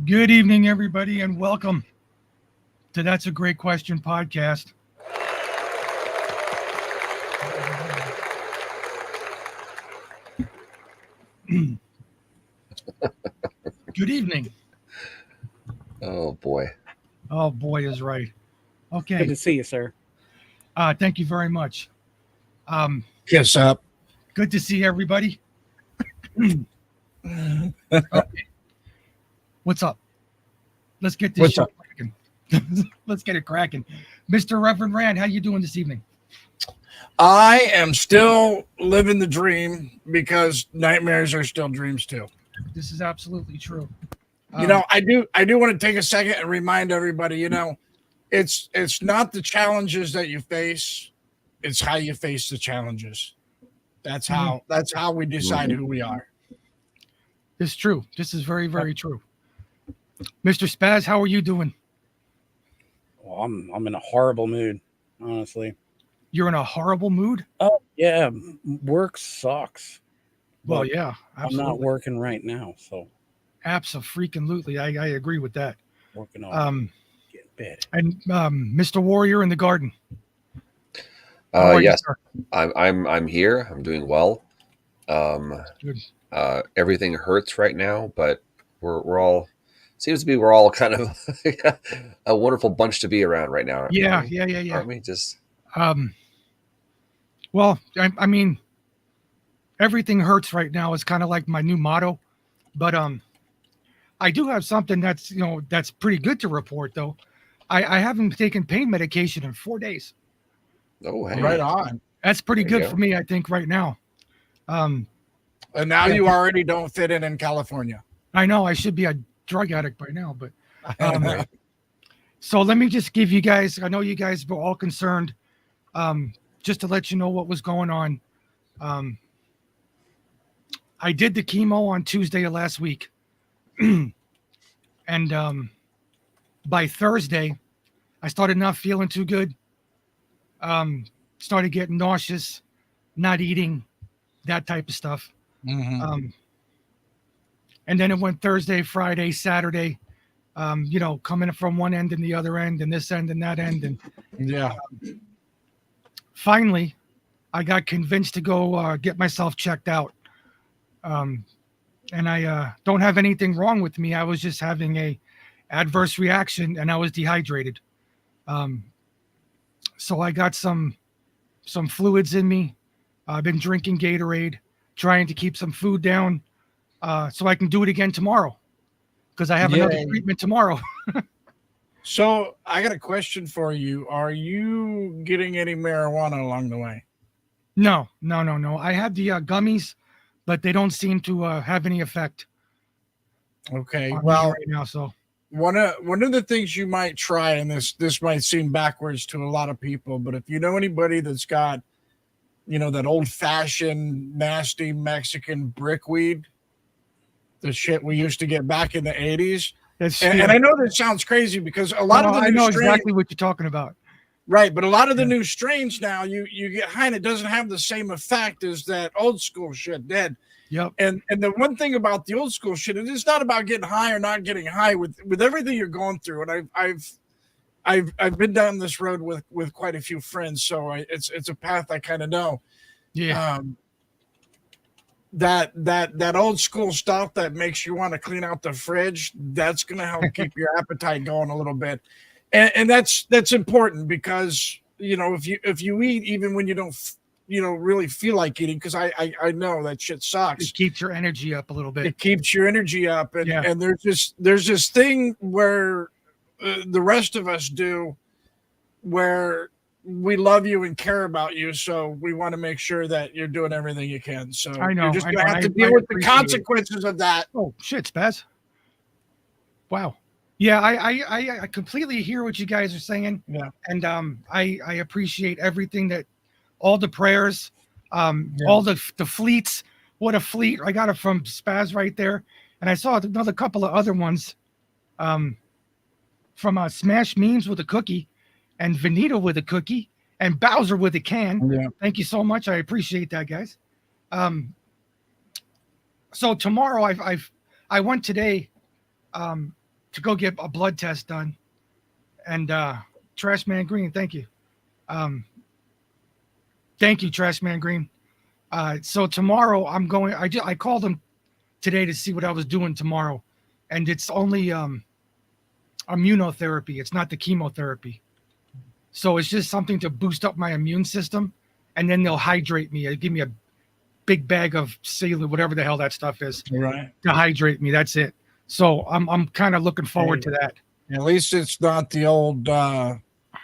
Good evening, everybody, and welcome to That's a Great Question podcast. Good evening. Oh boy. Oh, boy, is right. Good Okay. to see you, sir. Thank you very much. Um, Kiss up. Good to see everybody. Okay. What's up? Let's get this What's show up? cracking. Let's get it cracking. Mr. Reverend Rand, how you doing this evening? I am still living the dream because nightmares are still dreams too. This is absolutely true. I do want to take a second and remind everybody, it's not the challenges that you face, it's how you face the challenges. That's how we decide who we are. This is true. This is very, very true. Mr. Spaz, how are you doing? Well, I'm in a horrible mood, honestly. You're in a horrible mood? Oh yeah, work sucks. Well, But yeah, I'm absolutely. not working right now, so Abso-freaking-lutely. I agree with that. working on getting better. And Mr. Warrior in the garden. How are you, Yes, sir? I'm here. I'm doing well. Good. Everything hurts right now, but we're all seems to be we're all kind of a wonderful bunch to be around right now. Yeah, aren't we? yeah. Aren't we? Just Um, well, I mean, everything hurts right now is kind of like my new motto, but I do have something that's pretty good to report though. I haven't taken pain medication in 4 days. oh hey, Right on. That's pretty There you good go. for me, I think, right now. Um, And now Yeah. you already don't fit in California. I know I should be a drug addict by now, but so let me just give you guys. I know you guys were all concerned. Just to let you know what was going on. Um, I did the chemo on Tuesday of last week, and by Thursday, I started not feeling too good. Started getting nauseous, not eating, that type of stuff. Mhm. And then it went Thursday, Friday, Saturday. Coming from one end and the other end, and this end and that end, and Yeah. finally, I got convinced to go get myself checked out. And I don't have anything wrong with me. I was just having a adverse reaction, and I was dehydrated. So I got some fluids in me. I've been drinking Gatorade, trying to keep some food down, so I can do it again tomorrow, because I have another Yay. treatment tomorrow. So I got a question for you. Are you getting any marijuana along the way? No. I had the gummies, but they don't seem to have any effect Okay. on me Well, right now. So one of the things you might try, and this might seem backwards to a lot of people, but if you know anybody that's got, that old fashioned nasty Mexican brickweed, the shit we used to get back in the 80s. that's And I know that sounds crazy because a lot of the I new know strains, exactly what you're talking about. right? But a lot of the Yeah. new strains now, you get high and it doesn't have the same effect as that old school shit did. Yep. And the one thing about the old school shit, it's not about getting high or not getting high with everything you're going through. And I've been down this road with quite a few friends, so it's a path I kind of know. Yeah. That old school stuff that makes you want to clean out the fridge, that's going to help keep your appetite going a little bit. And that's important because, if you eat, even when you don't, really feel like eating, because I know that shit sucks. It keeps your energy up a little bit. It keeps your energy up. And, Yeah. and there's this thing where the rest of us do where we love you and care about you, so we want to make sure that you're doing everything you can. So I know, you're just I gonna know, have to I deal with the appreciate it. consequences of that. Oh shit, Spaz. Wow. Yeah, I completely hear what you guys are saying. Yeah. And I appreciate everything that all the prayers, Yeah. all the fleets. What a fleet. I got it from Spaz right there. And I saw another couple of other ones from Smash Memes with a cookie, and Vanita with a cookie, and Bowser with a can. Yeah. Thank you so much. I appreciate that, guys. So tomorrow I went today to go get a blood test done. And Trash Man Green, thank you. Thank you, Trash Man Green. So tomorrow I'm going. I called him today to see what I was doing tomorrow, and it's only immunotherapy. It's not the chemotherapy. So it's just something to boost up my immune system, and then they'll hydrate me. They give me a big bag of saline, whatever the hell that stuff is, Right. to hydrate me. That's it. So I'm kind of looking forward to that. At least it's not the old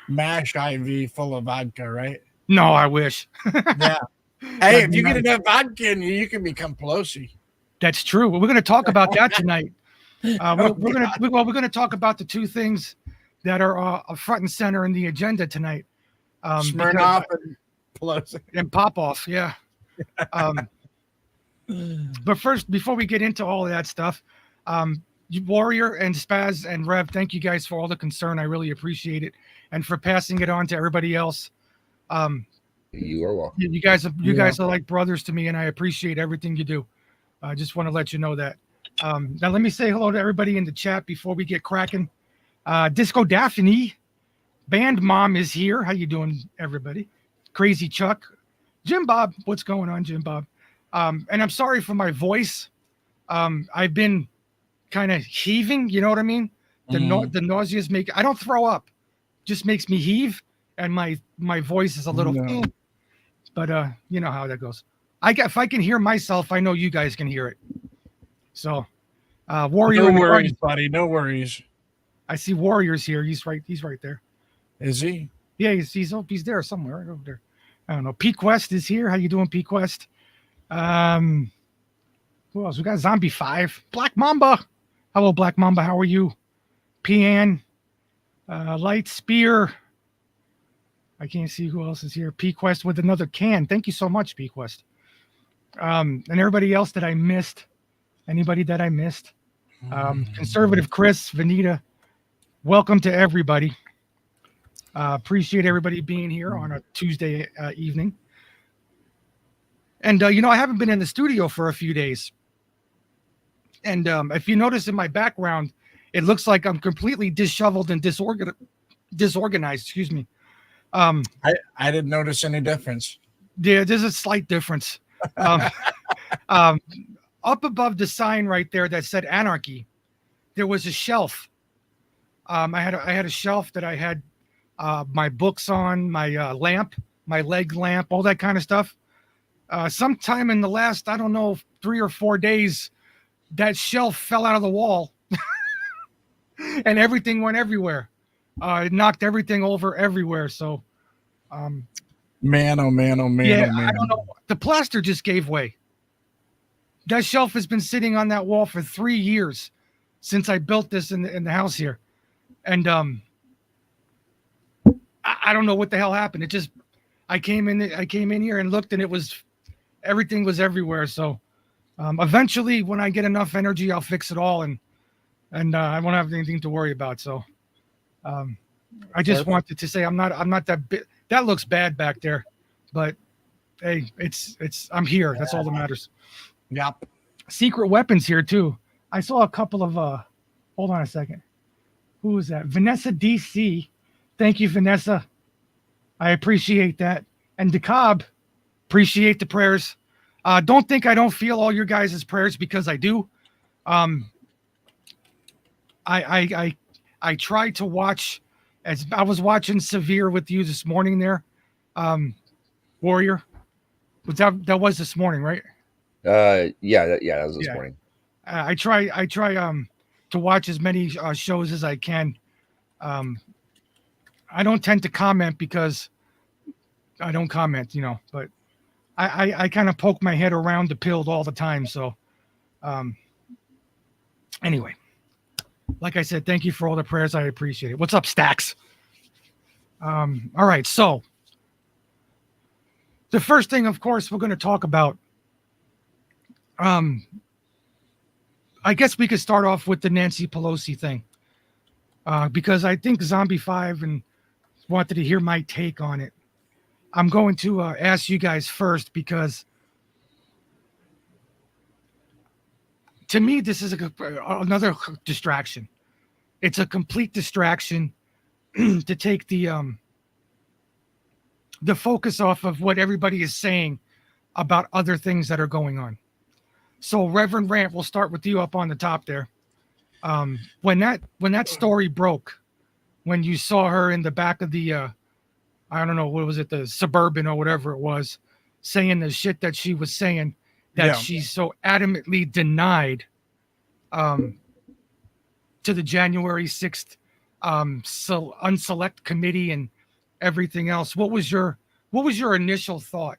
MASH IV full of vodka, right? No, I wish. Yeah. Hey, if you get enough vodka in you, you can become Pelosi. That's true. We're going to talk about that tonight. We're going to talk about the two things that are front and center in the agenda tonight. Smirnoff and Pelosi. And Popoff, yeah. But first, before we get into all of that stuff, Warrior and Spaz and Rev, thank you guys for all the concern. I really appreciate it, and for passing it on to everybody else. You are welcome. You guys are like brothers to me, and I appreciate everything you do. I just want to let you know that. Now let me say hello to everybody in the chat before we get cracking. Disco Daphne, Band Mom is here. How you doing, everybody? Crazy Chuck, Jim Bob. What's going on, Jim Bob? And I'm sorry for my voice. I've been kind of heaving. You know what I mean? The nauseous make. I don't throw up. Just makes me heave, and my voice is a little. No. But you know how that goes. If I can hear myself, I know you guys can hear it. So, Warrior. No worries, buddy. No worries. I see Warrior's here. He's right there. Is he? Yeah, he's there somewhere, right over there. I don't know. P Quest is here. How you doing, P Quest? Who else? We got Zombie 5. Black Mamba. Hello, Black Mamba. How are you? Pian. Light Spear. I can't see who else is here. P Quest with another can. Thank you so much, P Quest. And everybody else that I missed. Anybody that I missed? Conservative Chris, Vanita. Welcome to everybody. Appreciate everybody being here on a Tuesday evening. And, I haven't been in the studio for a few days. And if you notice in my background, it looks like I'm completely disheveled and disorganized. Excuse me. I didn't notice any difference. Yeah, there's a slight difference. Up above the sign right there that said Anarchy, there was a shelf. I had a shelf that I had my books on, my lamp, my leg lamp, all that kind of stuff. Sometime in the last, 3 or 4 days, that shelf fell out of the wall and everything went everywhere. It knocked everything over everywhere. So, man, oh man, oh man, yeah, oh man. I don't know. The plaster just gave way. That shelf has been sitting on that wall for 3 years since I built this in the house here. And I don't know what the hell happened. I came in here and looked, and everything was everywhere. So eventually, when I get enough energy, I'll fix it all, and I won't have anything to worry about. So I just wanted to say I'm not that bit. That looks bad back there, but hey, I'm here. That's all that matters. Yep. Secret weapons here too. I saw a couple of hold on a second. Who is that? Vanessa DC. Thank you, Vanessa. I appreciate that. And DeCobb, appreciate the prayers. Don't think I don't feel all your guys' prayers, because I do. I try to watch, as I was watching Severe with you this morning there. Warrior. That was this morning, right? That was this morning. I try to watch as many shows as I can. I don't tend to comment because I don't comment, but I kind of poke my head around the pill all the time. So anyway, like I said, thank you for all the prayers. I appreciate it. What's up, Stacks? All right. So the first thing, of course, we're going to talk about, I guess we could start off with the Nancy Pelosi thing, because I think Zombie 5 and wanted to hear my take on it. I'm going to ask you guys first, because to me, this is another distraction. it's a complete distraction to take the focus off of what everybody is saying about other things that are going on. So Reverend Rant, we'll start with you up on the top there. When that story broke, when you saw her in the back of the I don't know, what was it, the Suburban or whatever it was, saying the shit that she was saying, that she so adamantly denied to the January 6th unselect committee and everything else. What was your initial thought?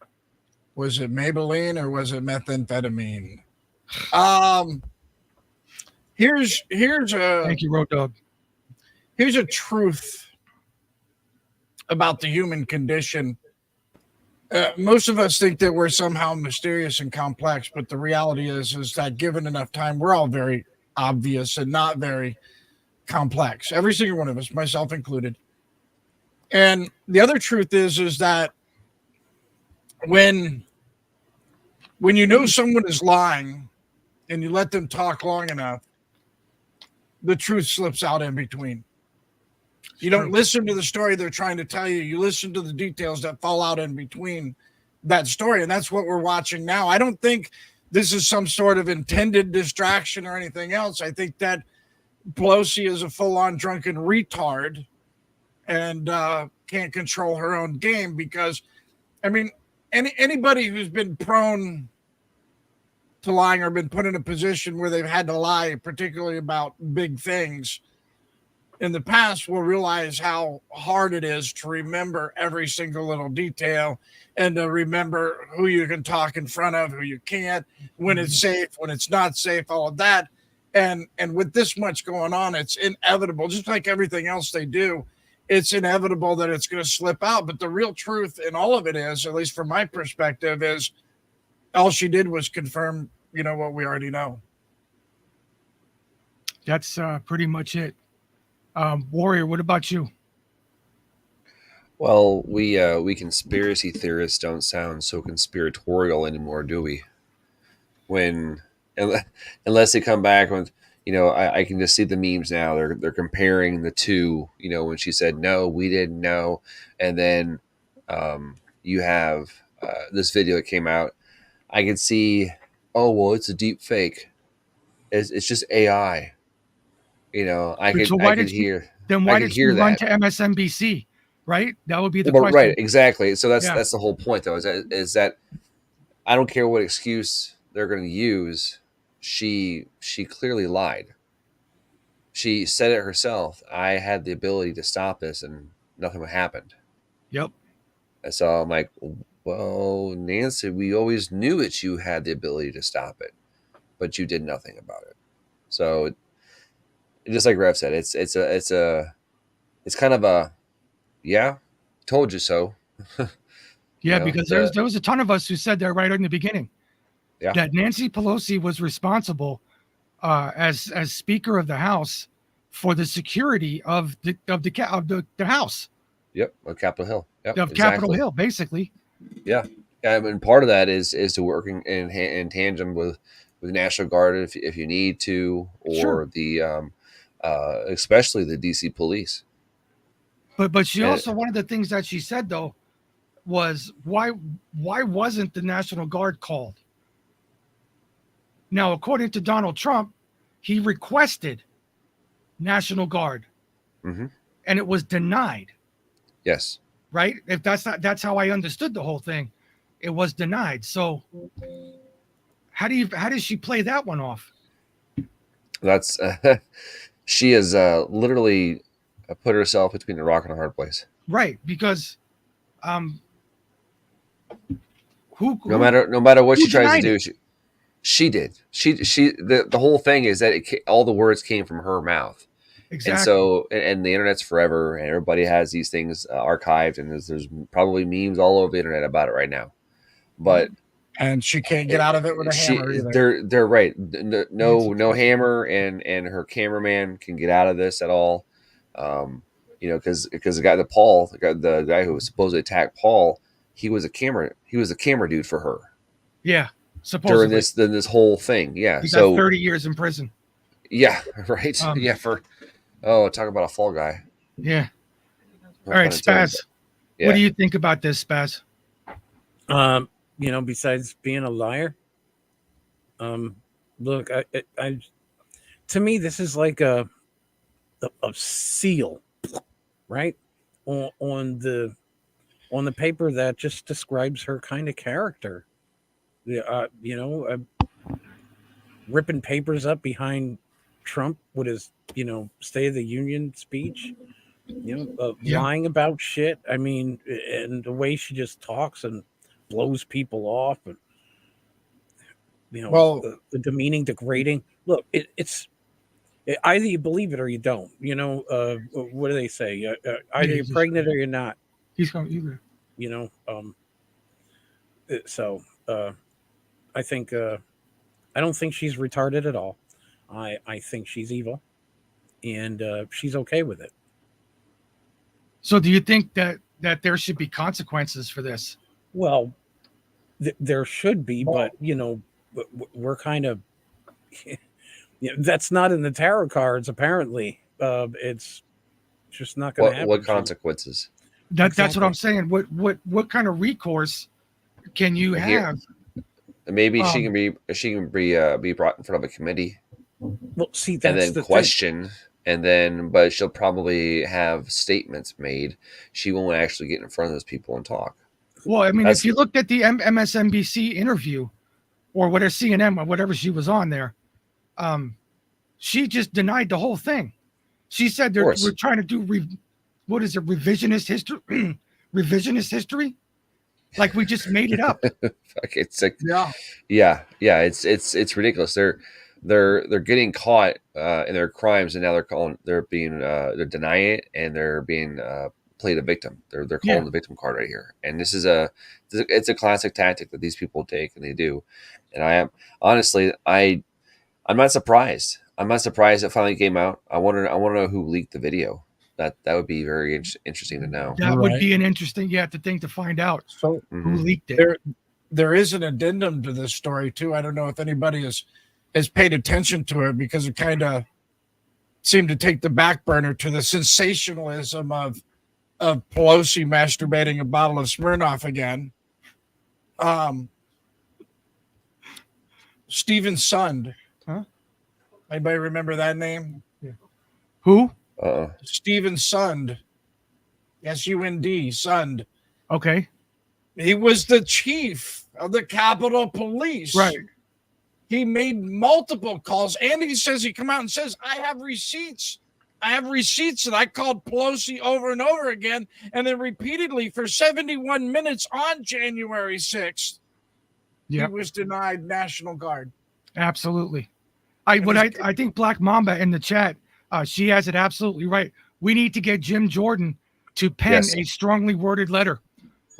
Was it Maybelline or was it methamphetamine? Here's a Thank you, Road Dog. Here's a truth about the human condition. Most of us think that we're somehow mysterious and complex, but the reality is that given enough time, we're all very obvious and not very complex. Every single one of us, myself included. And the other truth is that when you know someone is lying and you let them talk long enough, the truth slips out in between. You don't listen to the story they're trying to tell you. You listen to the details that fall out in between that story. And that's what we're watching now. I don't think this is some sort of intended distraction or anything else. I think that Pelosi is a full-on drunken retard and can't control her own game because, I mean, anybody who's been prone to lying or been put in a position where they've had to lie, particularly about big things in the past, will realize how hard it is to remember every single little detail and to remember who you can talk in front of, who you can't, when it's safe, when it's not safe, all of that. And with this much going on, it's inevitable, just like everything else they do, it's inevitable that it's going to slip out. But the real truth in all of it is, at least from my perspective, is all she did was confirm, what we already know. That's pretty much it. Warrior, what about you? Well, we conspiracy theorists don't sound so conspiratorial anymore, do we? Unless they come back with, I can just see the memes now. They're comparing the two. When she said no, we didn't know, and then you have this video that came out. I can see, oh well, it's a deep fake. It's just AI. I could hear. Then why did you run to MSNBC? Right, that would be the question. Right, exactly. So that's the whole point, though. Is that I don't care what excuse they're going to use. She clearly lied. She said it herself. I had the ability to stop this, and nothing happened. Yep. And so I'm like, well, Nancy, we always knew that you had the ability to stop it, but you did nothing about it. So, just like Rev said, it's kind of a, yeah, told you so. Yeah, because there was a ton of us who said that right in the beginning. Yeah. That Nancy Pelosi was responsible as Speaker of the House for the security of the House. Yep, of Capitol Hill. Yep, of Capitol Hill, basically. Yeah, and part of that is to working in tandem with the National Guard if you need to, or sure. The especially the DC Police. But she also, one of the things that she said though was why wasn't the National Guard called? Now, according to Donald Trump, he requested National Guard, and it was denied. Yes. Right? If that's how I understood the whole thing. It was denied. So how does she play that one off? That's she has literally put herself between a rock and a hard place. Right, because no matter what she tries to do, she did. The whole thing is that all the words came from her mouth. Exactly. And so, and the internet's forever, and everybody has these things archived, and there's probably memes all over the internet about it right now. But and she can't get out of it with a hammer either. They're right. No hammer, and her cameraman can get out of this at all. Because the guy, the guy who was supposed to attack Paul, he was a camera dude for her. Yeah, supposedly during this whole thing. Yeah, he got 30 years in prison. Yeah, right. Oh, talk about a fall guy. Yeah. No All right, pun intended, Spaz. but What yeah. do you think about this, Spaz? Besides being a liar, look, I to me, this is like a seal, right? On the paper that just describes her kind of character. Yeah, ripping papers up behind Trump with his, State of the Union speech, Yeah. lying about shit. I mean, and the way she just talks and blows people off, and Well, the demeaning, degrading. Look, either you believe it or you don't. What do they say? Either you're pregnant or you're not. He's going either. You know, so I think I don't think she's retarded at all. I think she's evil, and she's okay with it. So do you think that there should be consequences for this? Well, there should be, but we're kind of that's not in the tarot cards. Apparently, it's just not going to happen. What consequences? That's what Exactly. I'm saying. What kind of recourse can you Here- have? Maybe Um, she can be brought in front of a committee Well, see, and that's then the thing. questioned, and then but she'll probably have statements made. She won't actually get in front of those people and talk. Well, I mean, That's- if you looked at the MSNBC interview or whatever CNN or whatever she was on there, she just denied the whole thing. She said we're course. trying to do what is it, revisionist history? Revisionist history? Like we just made it up. Fuck, it's like yeah. yeah. It's ridiculous. They're getting caught in their crimes, and now they're denying it, and they're being played a victim. They're calling Yeah. the victim card right here, and it's a classic tactic that these people take, and they do. And I am honestly, I'm not surprised. I'm not surprised it finally came out. I want to know who leaked the video. That would be very interesting to know. That would Right. be an interesting thing to find out So who Mhm. leaked it. there is an addendum to this story too. I don't know if anybody has paid attention to it because it kind of seemed to take the back burner to the sensationalism of Pelosi masturbating a bottle of Smirnoff again. Stephen Sund. Huh? Anybody remember that name? Who? Stephen Sund. S-U-N-D, Sund. Okay. He was the chief of the Capitol Police. Right. He made multiple calls, and he says he come out and says, I have receipts. I have receipts that I called Pelosi over and over again, and then repeatedly for 71 minutes on January 6th. Yep. He was denied National Guard. Absolutely. I think Black Mamba in the chat, she has it absolutely right. We need to get Jim Jordan to pen Yes. a strongly worded letter.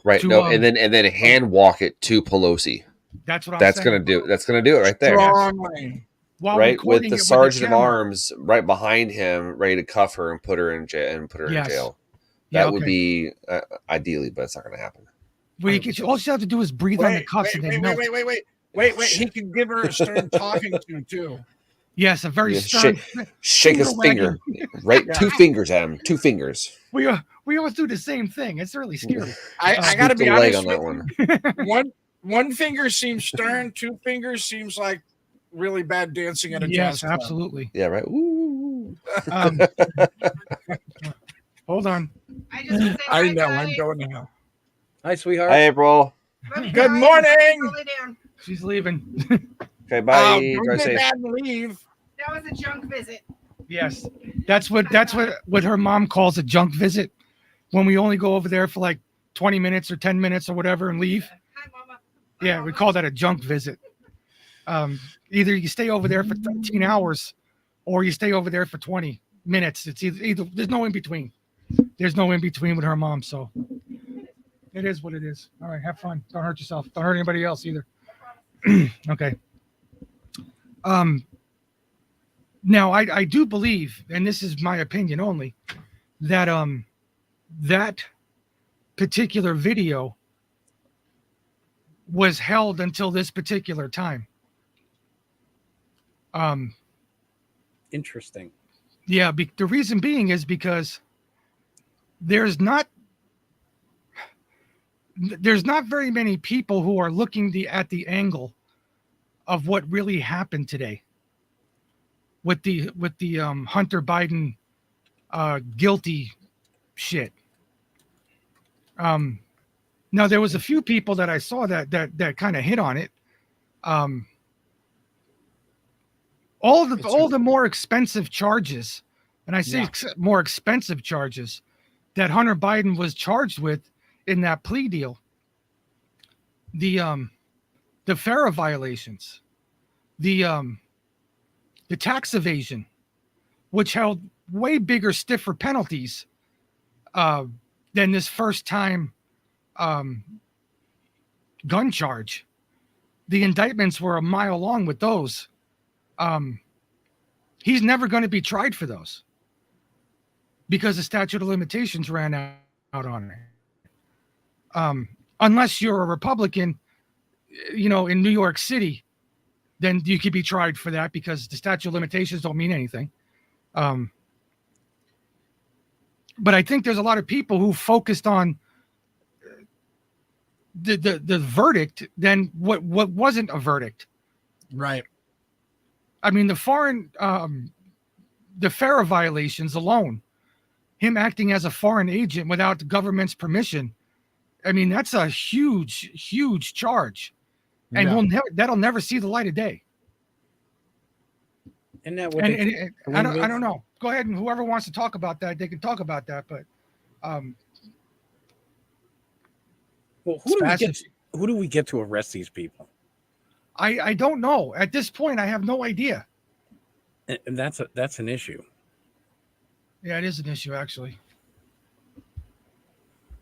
Right. To, No, and then hand walk it to Pelosi. That's what I'm That's saying. gonna do it right there. Strongly. While Right, recording with it the a sergeant of camera. arms right behind him, ready to cuff her and put her in jail. Yes. That Yeah, would okay. be ideally, but it's not going to happen. All you have to do is breathe on the cuffs and they melt. Wait. He can give her a stern talking to, too. Yes, a very Yeah, stern. Shake his Finger finger, right? Yeah. 2 fingers at him. 2 fingers. We always do the same thing. It's really scary. I got to Scoop be the leg honest on with that you. one. One finger seems stern. 2 fingers seems like really bad dancing at a Yes, jazz club. absolutely. Yeah, right. Ooh. Hold on. I just want to say I hi, know. guys. I'm going to hell. Hi, sweetheart. Hi, April. Love you Good guys. morning. Roll it down. She's leaving. Okay, bye. Don't Drive get safe. bad and leave. That was a junk visit. Yes, that's what her mom calls a junk visit. When we only go over there for like 20 minutes or 10 minutes or whatever and leave. Hi, Mama. Yeah, we call that a junk visit. Either you stay over there for 13 hours or you stay over there for 20 minutes. It's either there's no in between. There's no in between with her mom. So it is what it is. All right, have fun. Don't hurt yourself. Don't hurt anybody else either. Okay. Now I do believe, and this is my opinion only, that that particular video was held until this particular time. Interesting. Yeah, the reason being is because there's not very many people who are looking at the angle of what really happened today with the Hunter Biden guilty shit. Now there was a few people that I saw that kind of hit on it. All the more expensive charges, and I say more expensive charges that Hunter Biden was charged with in that plea deal. The FARA violations, the tax evasion, which held way bigger, stiffer penalties than this first time gun charge. The indictments were a mile long with those. He's never going to be tried for those because the statute of limitations ran out on it. Unless you're a Republican, in New York City, then you could be tried for that because the statute of limitations don't mean anything. But I think there's a lot of people who focused on the verdict than what wasn't a verdict. Right. I mean, the FARA violations alone, him acting as a foreign agent without the government's permission. I mean, that's a huge, huge charge, and that'll never see the light of day. And that would I don't know. Go ahead, and whoever wants to talk about that, they can talk about that. But well, who do we get to arrest these people? I don't know. At this point, I have no idea. And that's an issue. Yeah, it is an issue, actually.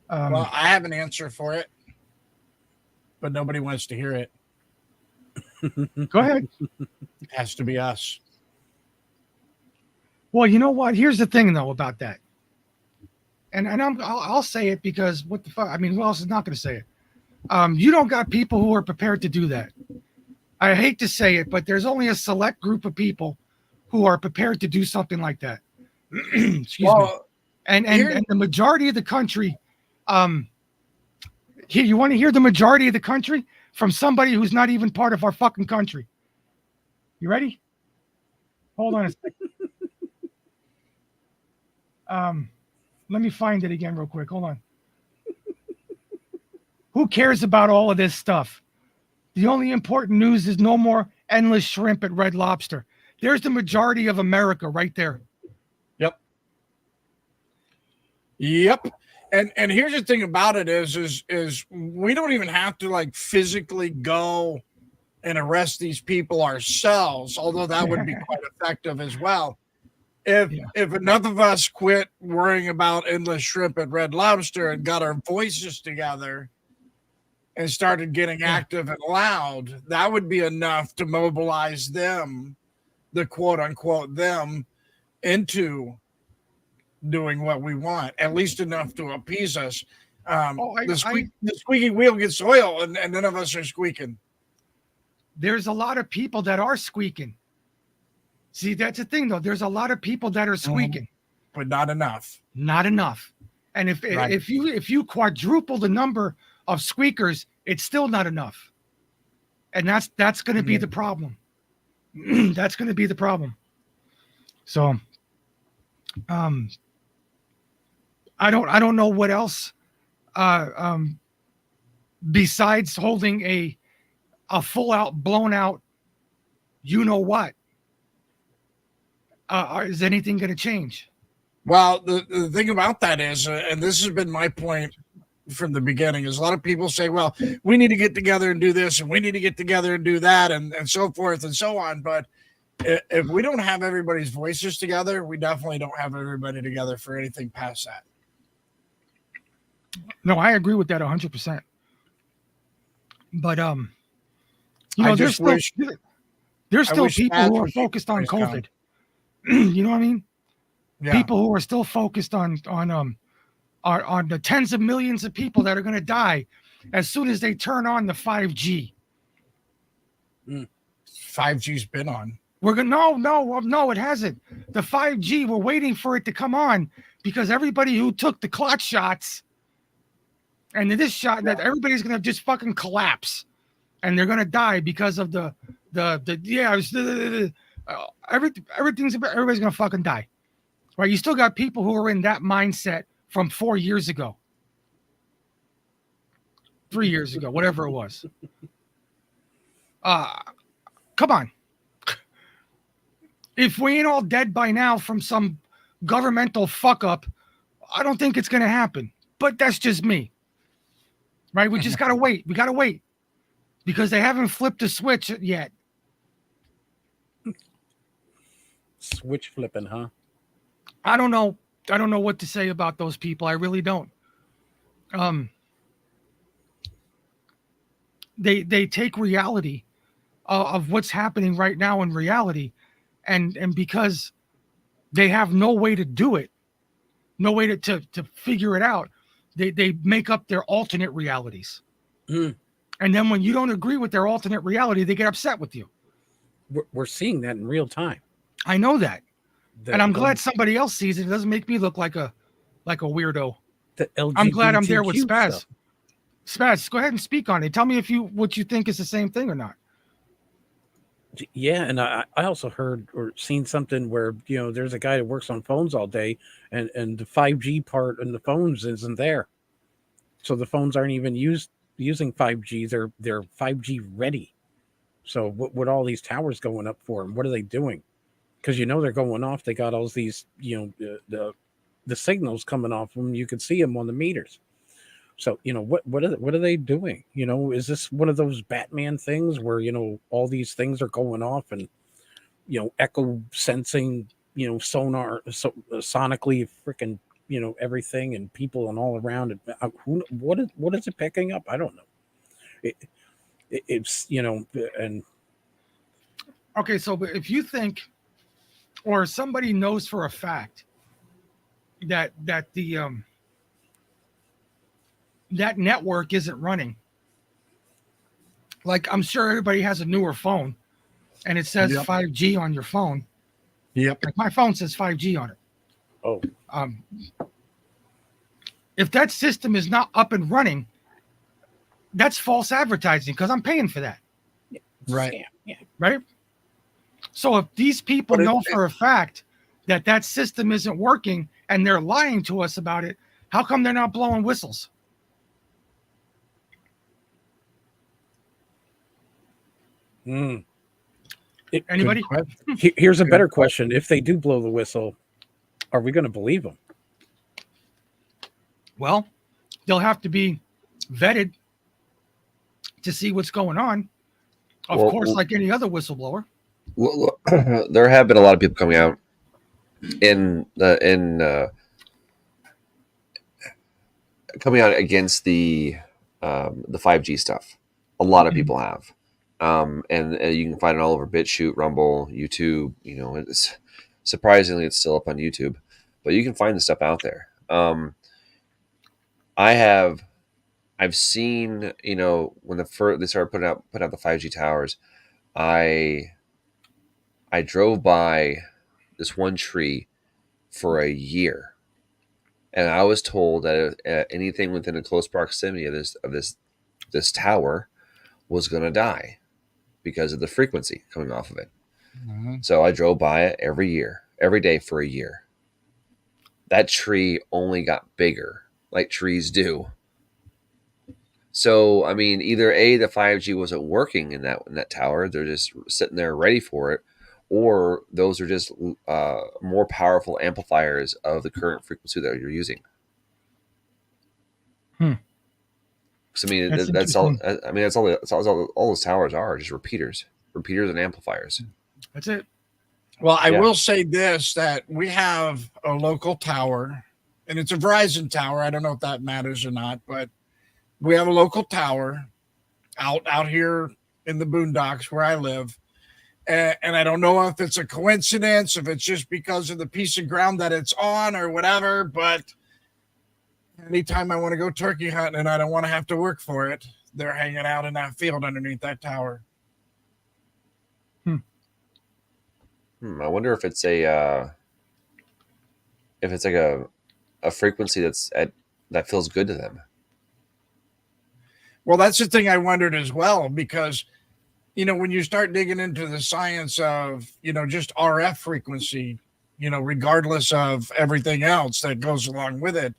Well, I have an answer for it, but nobody wants to hear it. Go ahead. It has to be us. Well, you know what? Here's the thing, though, about that. And I'll say it because what the fuck? I mean, who else is not going to say it? You don't got people who are prepared to do that. I hate to say it, but there's only a select group of people who are prepared to do something like that. Excuse me. And the majority of the country. Here, you want to hear the majority of the country from somebody who's not even part of our fucking country? You ready? Hold on a second. Let me find it again real quick. Hold on. Who cares about all of this stuff? The only important news is no more endless shrimp at Red Lobster. There's the majority of America right there. Yep. And here's the thing about it is we don't even have to like physically go and arrest these people ourselves, although that would be quite effective as well. If enough of us quit worrying about endless shrimp at Red Lobster and got our voices together and started getting active and loud, that would be enough to mobilize them, the quote unquote them, into doing what we want, at least enough to appease us. The squeaky wheel gets oil, and none of us are squeaking. There's a lot of people that are squeaking. See, that's the thing, though. There's a lot of people that are squeaking, but not enough. Not enough. And if you quadruple the number of squeakers, it's still not enough. And that's going to be the problem. That's going to be the problem. So, I don't know what else besides holding a full out, blown out, you know what, is anything going to change? Well, the thing about that is, and this has been my point from the beginning, is a lot of people say, well, we need to get together and do this, and we need to get together and do that, and so forth and so on. But if we don't have everybody's voices together, we definitely don't have everybody together for anything past that. No, I agree with that 100%. But there's still people who are focused on COVID. You know what I mean? Yeah. People who are still focused on the tens of millions of people that are going to die as soon as they turn on the 5G. 5G's been on. We're going no, it hasn't. the 5G, we're waiting for it to come on because everybody who took the clot shots and this shot, that everybody's gonna just fucking collapse, and they're gonna die because of everybody's gonna fucking die, right? You still got people who are in that mindset from 4 years ago, 3 years ago, whatever it was. Come on. If we ain't all dead by now from some governmental fuck up, I don't think it's gonna happen. But that's just me. Right? We just gotta wait. We gotta wait. Because they haven't flipped the switch yet. Switch flipping, huh? I don't know. I don't know what to say about those people. I really don't. They take reality of what's happening right now in reality, and because they have no way to do it, no way to figure it out, they make up their alternate realities. Mm. And then when you don't agree with their alternate reality, they get upset with you. We're seeing that in real time. I know that. And I'm glad somebody else sees it. It doesn't make me look like a weirdo. I'm glad I'm there with LGBTQ Spaz. stuff. Spaz, go ahead and speak on it. Tell me what you think is the same thing or not. Yeah, and I also heard or seen something where there's a guy that works on phones all day, and the 5G part in the phones isn't there, so the phones aren't even using 5G. They're 5G ready. So what all these towers going up for, and what are they doing? Because they're going off. They got all these the signals coming off them. You can see them on the meters. So what are they doing? Is this one of those Batman things where all these things are going off and echo sensing sonar sonically freaking everything and people and all around it. What is it picking up? I don't know. It's and Okay, so but if you think, or somebody knows for a fact that the that network isn't running, like I'm sure everybody has a newer phone, and it says 5G on your phone. Yep. Like my phone says 5G on it. oh If that system is not up and running, that's false advertising because I'm paying for that, Right. yeah. right? So if these people But know for a fact that system isn't working and they're lying to us about it, how come they're not blowing whistles? Mm. Anybody? Here's a better question: if they do blow the whistle, are we going to believe them? Well, they'll have to be vetted to see what's going on. Of Well, course, like any other whistleblower. Well, there have been a lot of people coming out coming out against the 5G stuff. A lot of people have, and you can find it all over BitChute, Rumble, YouTube. It's surprisingly it's still up on YouTube, but you can find the stuff out there. I've seen when they started putting out the 5G towers, I drove by this one tree for a year, and I was told that anything within a close proximity of this tower was going to die because of the frequency coming off of it. Mm-hmm. So I drove by it every day for a year. That tree only got bigger, like trees do. So I mean, either the 5G wasn't working in that tower; they're just sitting there ready for it, or those are just more powerful amplifiers of the current frequency that you're using. Because I mean, that's all. I mean, that's all those towers are, just repeaters and amplifiers. That's it. Well, I Yeah. will say this, that we have a local tower, and it's a Verizon tower. I don't know if that matters or not, but we have a local tower out here in the boondocks where I live. And I don't know if it's a coincidence, if it's just because of the piece of ground that it's on or whatever, but anytime I want to go turkey hunting and I don't want to have to work for it, they're hanging out in that field underneath that tower. I wonder if it's a if it's like a frequency that feels good to them. Well, that's the thing I wondered as well, because, when you start digging into the science of, just RF frequency, regardless of everything else that goes along with it,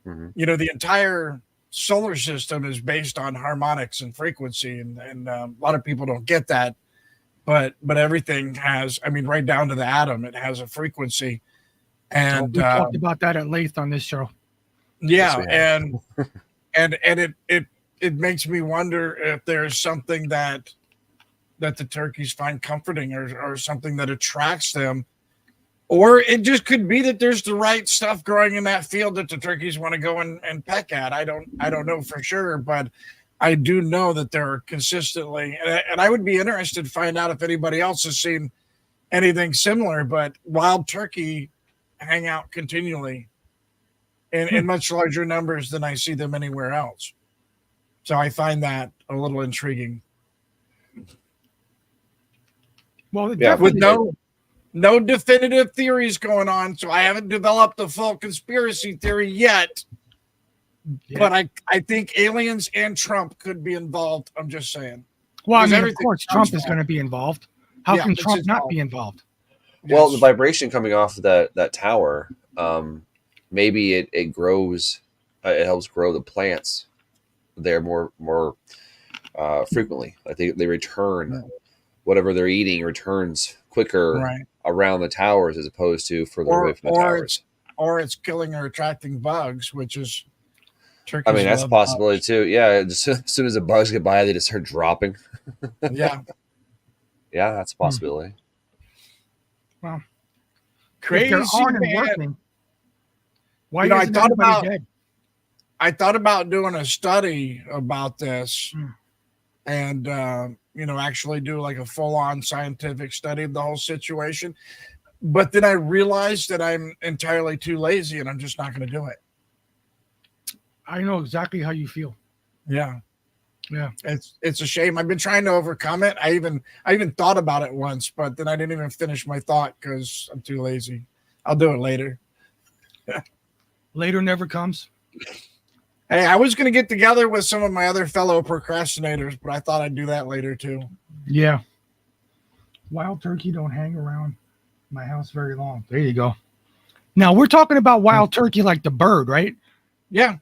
Mhm. the entire solar system is based on harmonics and frequency. And a lot of people don't get that, but everything has, right down to the atom, it has a frequency. And We talked about that at length on this show. yeah, Yes, we have. and it makes me wonder if there's something that the turkeys find comforting, or something that attracts them, or it just could be that there's the right stuff growing in that field that the turkeys want to go and peck at. I don't know for sure, but I do know that they're consistently, and I would be interested to find out if anybody else has seen anything similar, but wild turkey hang out continually in much larger numbers than I see them anywhere else. So I find that a little intriguing. Well, it Yeah, With definitely- no definitive theories going on, so I haven't developed a full conspiracy theory yet. Yeah. But I think aliens and Trump could be involved. I'm just saying. well, I because mean, of everything course, Trump's Trump is fault. going to be involved. How Yeah, can it's Trump his not fault. be involved? Well, the Yes. vibration coming off of that tower, maybe it grows. It helps grow the plants there more frequently. Like they return Yeah. whatever they're eating returns quicker Right. around the towers as opposed to further away from the towers. It's killing or attracting bugs, which is turkeys. I mean, that's a love possibility too. Yeah, just as soon as the bugs get by, they just start dropping. bugs. Yeah, Yeah, that's a possibility. If crazy. they're on and man. working, why I isn't thought anybody about dead? I thought about doing a study about this, Hmm. and actually do like a full-on scientific study of the whole situation. But then I realized that I'm entirely too lazy, and I'm just not going to do it. I know exactly how you feel. Yeah. Yeah. It's a shame. I've been trying to overcome it. I even thought about it once, but then I didn't even finish my thought because I'm too lazy. I'll do it later. Later never comes. Hey, I was going to get together with some of my other fellow procrastinators, but I thought I'd do that later too. Yeah. Wild turkey don't hang around my house very long. There you go. Now we're talking about wild turkey like the bird, right? Yeah.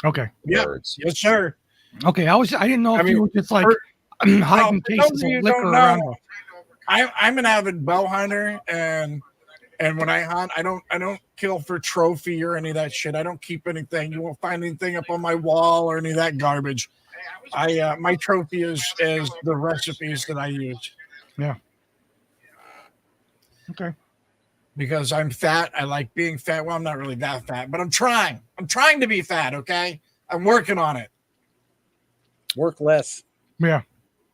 Okay. Yeah. Birds. Yes, sir. Okay. I didn't know I if meyou you were just like for- hiding for those cases of you of who liquor don't around. know, I'm an avid bow hunter, and when I hunt, I don't kill for trophy or any of that shit. I don't keep anything. You won't find anything up on my wall or any of that garbage. My trophy is the recipes that I use. Okay. Because I'm fat. I like being fat. Well, I'm not really that fat, but I'm trying. I'm trying to be fat, okay? I'm working on it. Work less. Yeah.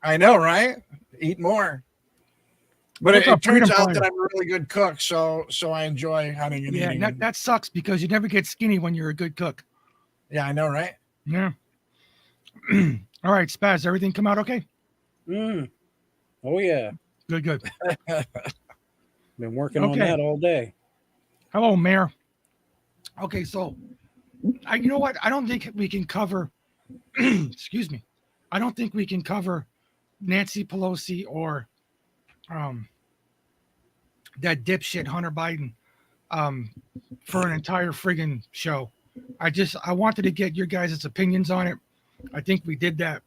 I know, right? Eat more. But What's it up, turns Freedom out Fighter? that I'm a really good cook, so I enjoy hunting and Yeah. eating. That sucks because you never get skinny when you're a good cook. Yeah, I know, right? Yeah. All right, Spaz, everything come out okay? Mm. Oh yeah, Good, good. been working on Okay. that all day. Hello, Mayor. Okay, so you know what? I don't think we can cover excuse me. I don't think we can cover Nancy Pelosi or that dipshit Hunter Biden for an entire friggin' show. I wanted to get your guys' opinions on it. I think we did that.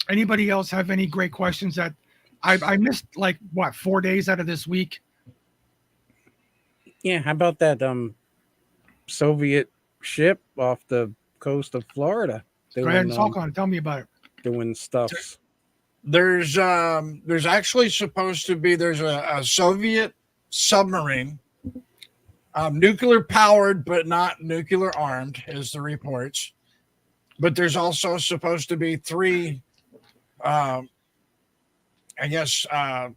Anybody else have any great questions that I missed, like what, 4 days out of this week? Yeah, how about that Soviet ship off the coast of Florida Go ahead and doing, talk on it. Tell me about it. doing stuff. There's actually supposed to be there's a Soviet submarine, nuclear powered but not nuclear armed, is the reports. But there's also supposed to be three, I guess I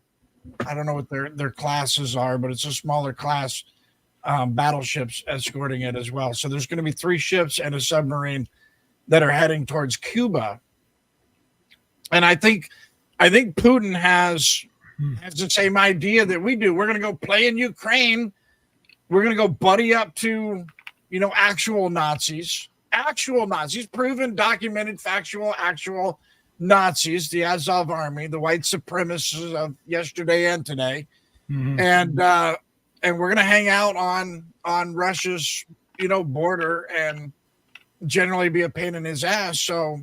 don't know what their classes are, but it's a smaller class battleships escorting it as well. So there's going to be 3 ships and a submarine that are heading towards Cuba. And I think Putin has the same idea that we do. We're going to go play in Ukraine We're going to go buddy up to, actual Nazis, proven, documented, factual, actual Nazis, the Azov army, the white supremacists of yesterday and today. Mhm. And we're going to hang out on Russia's, border and generally be a pain in his ass. So,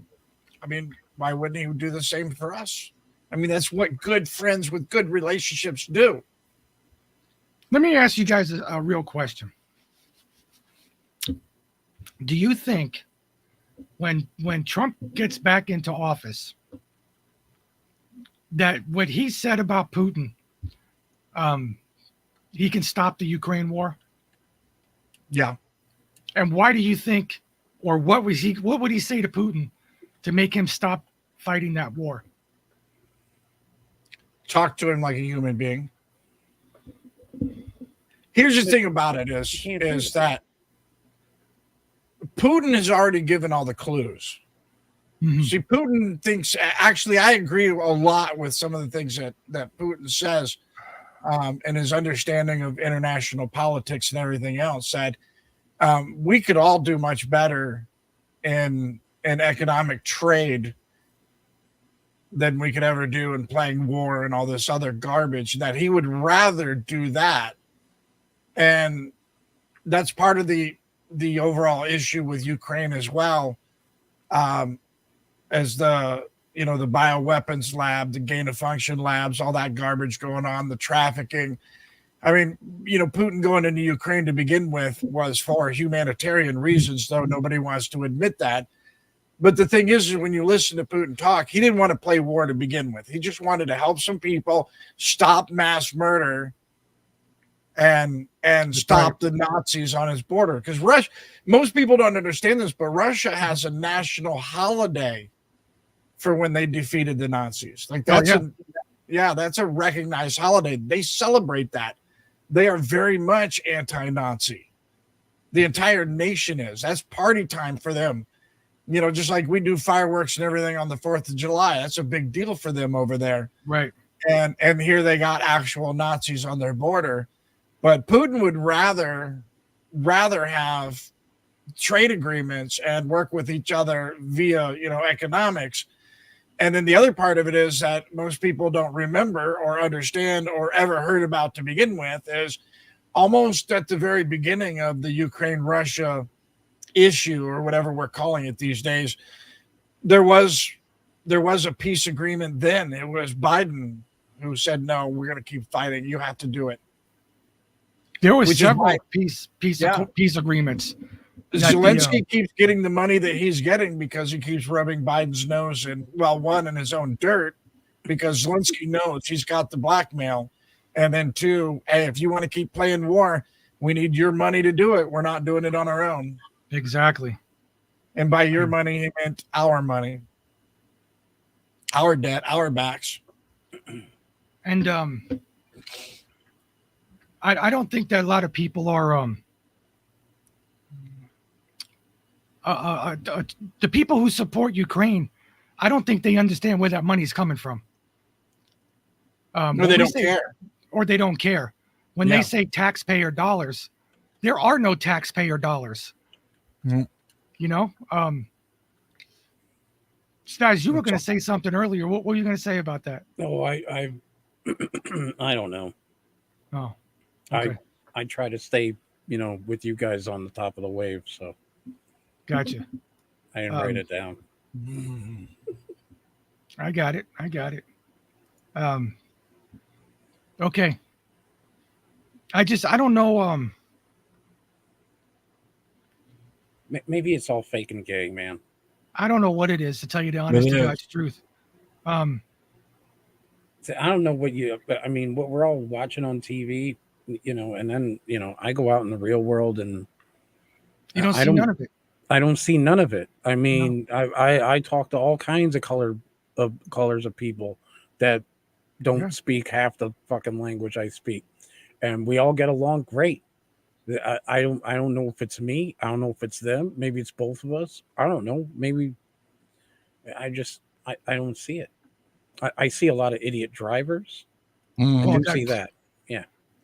I mean, why wouldn't he do the same for us? I mean, that's what good friends with good relationships do. Let me ask you guys a real question. Do you think when Trump gets back into office that what he said about Putin, he can stop the Ukraine war? Yeah. And why do you think, or what would he say to Putin to make him stop fighting that war? Talk to him like a human being. Here's the thing about it is that Putin has already given all the clues. Mhm. See, Putin thinks, actually, I agree a lot with some of the things that Putin says, and his understanding of international politics and everything else, that we could all do much better in economic trade than we could ever do in playing war and all this other garbage, that he would rather do that. And that's part of the overall issue with Ukraine as well, as the bioweapons lab, the gain of function labs, all that garbage going on, the trafficking. I mean, Putin going into Ukraine to begin with was for humanitarian reasons, though nobody wants to admit that. But the thing is when you listen to Putin talk, he didn't want to play war to begin with. He just wanted to help some people, stop mass murder, and stop the Nazis on his border. Because most people don't understand this, but Russia has a national holiday for when they defeated the Nazis. Like that's that's a recognized holiday. They celebrate that. They are very much anti-Nazi. The entire nation is. That's party time for them. Just like we do fireworks and everything on the 4th of July. That's a big deal for them over there. Right. And here they got actual Nazis on their border. But Putin would rather have trade agreements and work with each other via, economics. And then the other part of it is that most people don't remember or understand or ever heard about to begin with is almost at the very beginning of the Ukraine-Russia issue, or whatever we're calling it these days, there was a peace agreement then. It was Biden who said, no, we're going to keep fighting. You have to do it. There was Which is several why- peace agreements. Zelensky keeps getting the money that he's getting because he keeps rubbing Biden's nose in, one, in his own dirt, because Zelensky knows he's got the blackmail. And then two, hey, if you want to keep playing war, we need your money to do it. We're not doing it on our own. Exactly. And by your money, he meant our money, our debt, our backs. And I don't think that a lot of people are the people who support Ukraine. I don't think they understand where that money's coming from. No, when they we don't say- care. or they don't care. When Yeah. they say taxpayer dollars, there are no taxpayer dollars. Mm. Stas, you were going to say something earlier. What were you going to say about that? No, I I don't know. Oh, okay. I try to stay, with you guys on the top of the wave, so Gotcha. I didn't write it down. I got it. Okay. I don't know. Maybe it's all fake and gay, man. I don't know what it is, to tell you the honest to God's truth. So I don't know what what we're all watching on TV, and then, I go out in the real world and You don't see none of it. I don't see none of it. I mean, I talk to all kinds of colors of people that don't speak half the fucking language I speak, and we all get along great. I don't know if it's me. I don't know if it's them. Maybe it's both of us. I don't know. Maybe I don't see it. I see a lot of idiot drivers. I Well, do see that.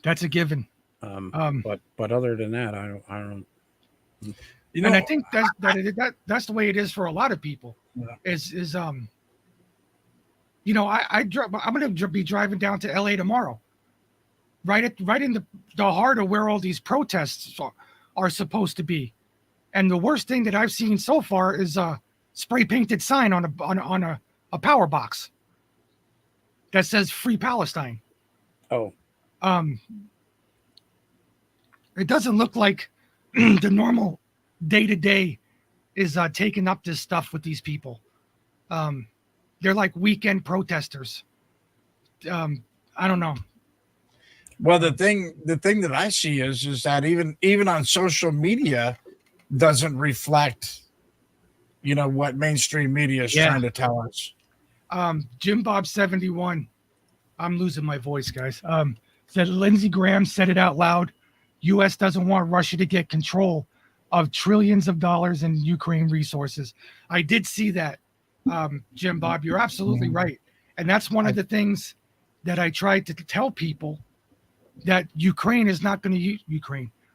That's a given. But other than that, I don't. You know, and I think that's the way it is for a lot of people. Yeah. I'm going to be driving down to LA tomorrow, right in the heart of where all these protests are supposed to be. And the worst thing that I've seen so far is a spray painted sign on a power box that says "Free Palestine." Oh, It doesn't look like the normal day-to-day is taking up this stuff with these people. They're like weekend protesters. I don't know. well, the thing that I see is that even on social media doesn't reflect, what mainstream media is Yeah. trying to tell us. Jim Bob 71. I'm losing my voice, guys. Said Lindsey Graham said it out loud. U.S. doesn't want Russia to get control of trillions of dollars in Ukraine resources. I did see that, Jim Bob. You're absolutely right. And that's one of the things that I tried to tell people, that Ukraine is not going to use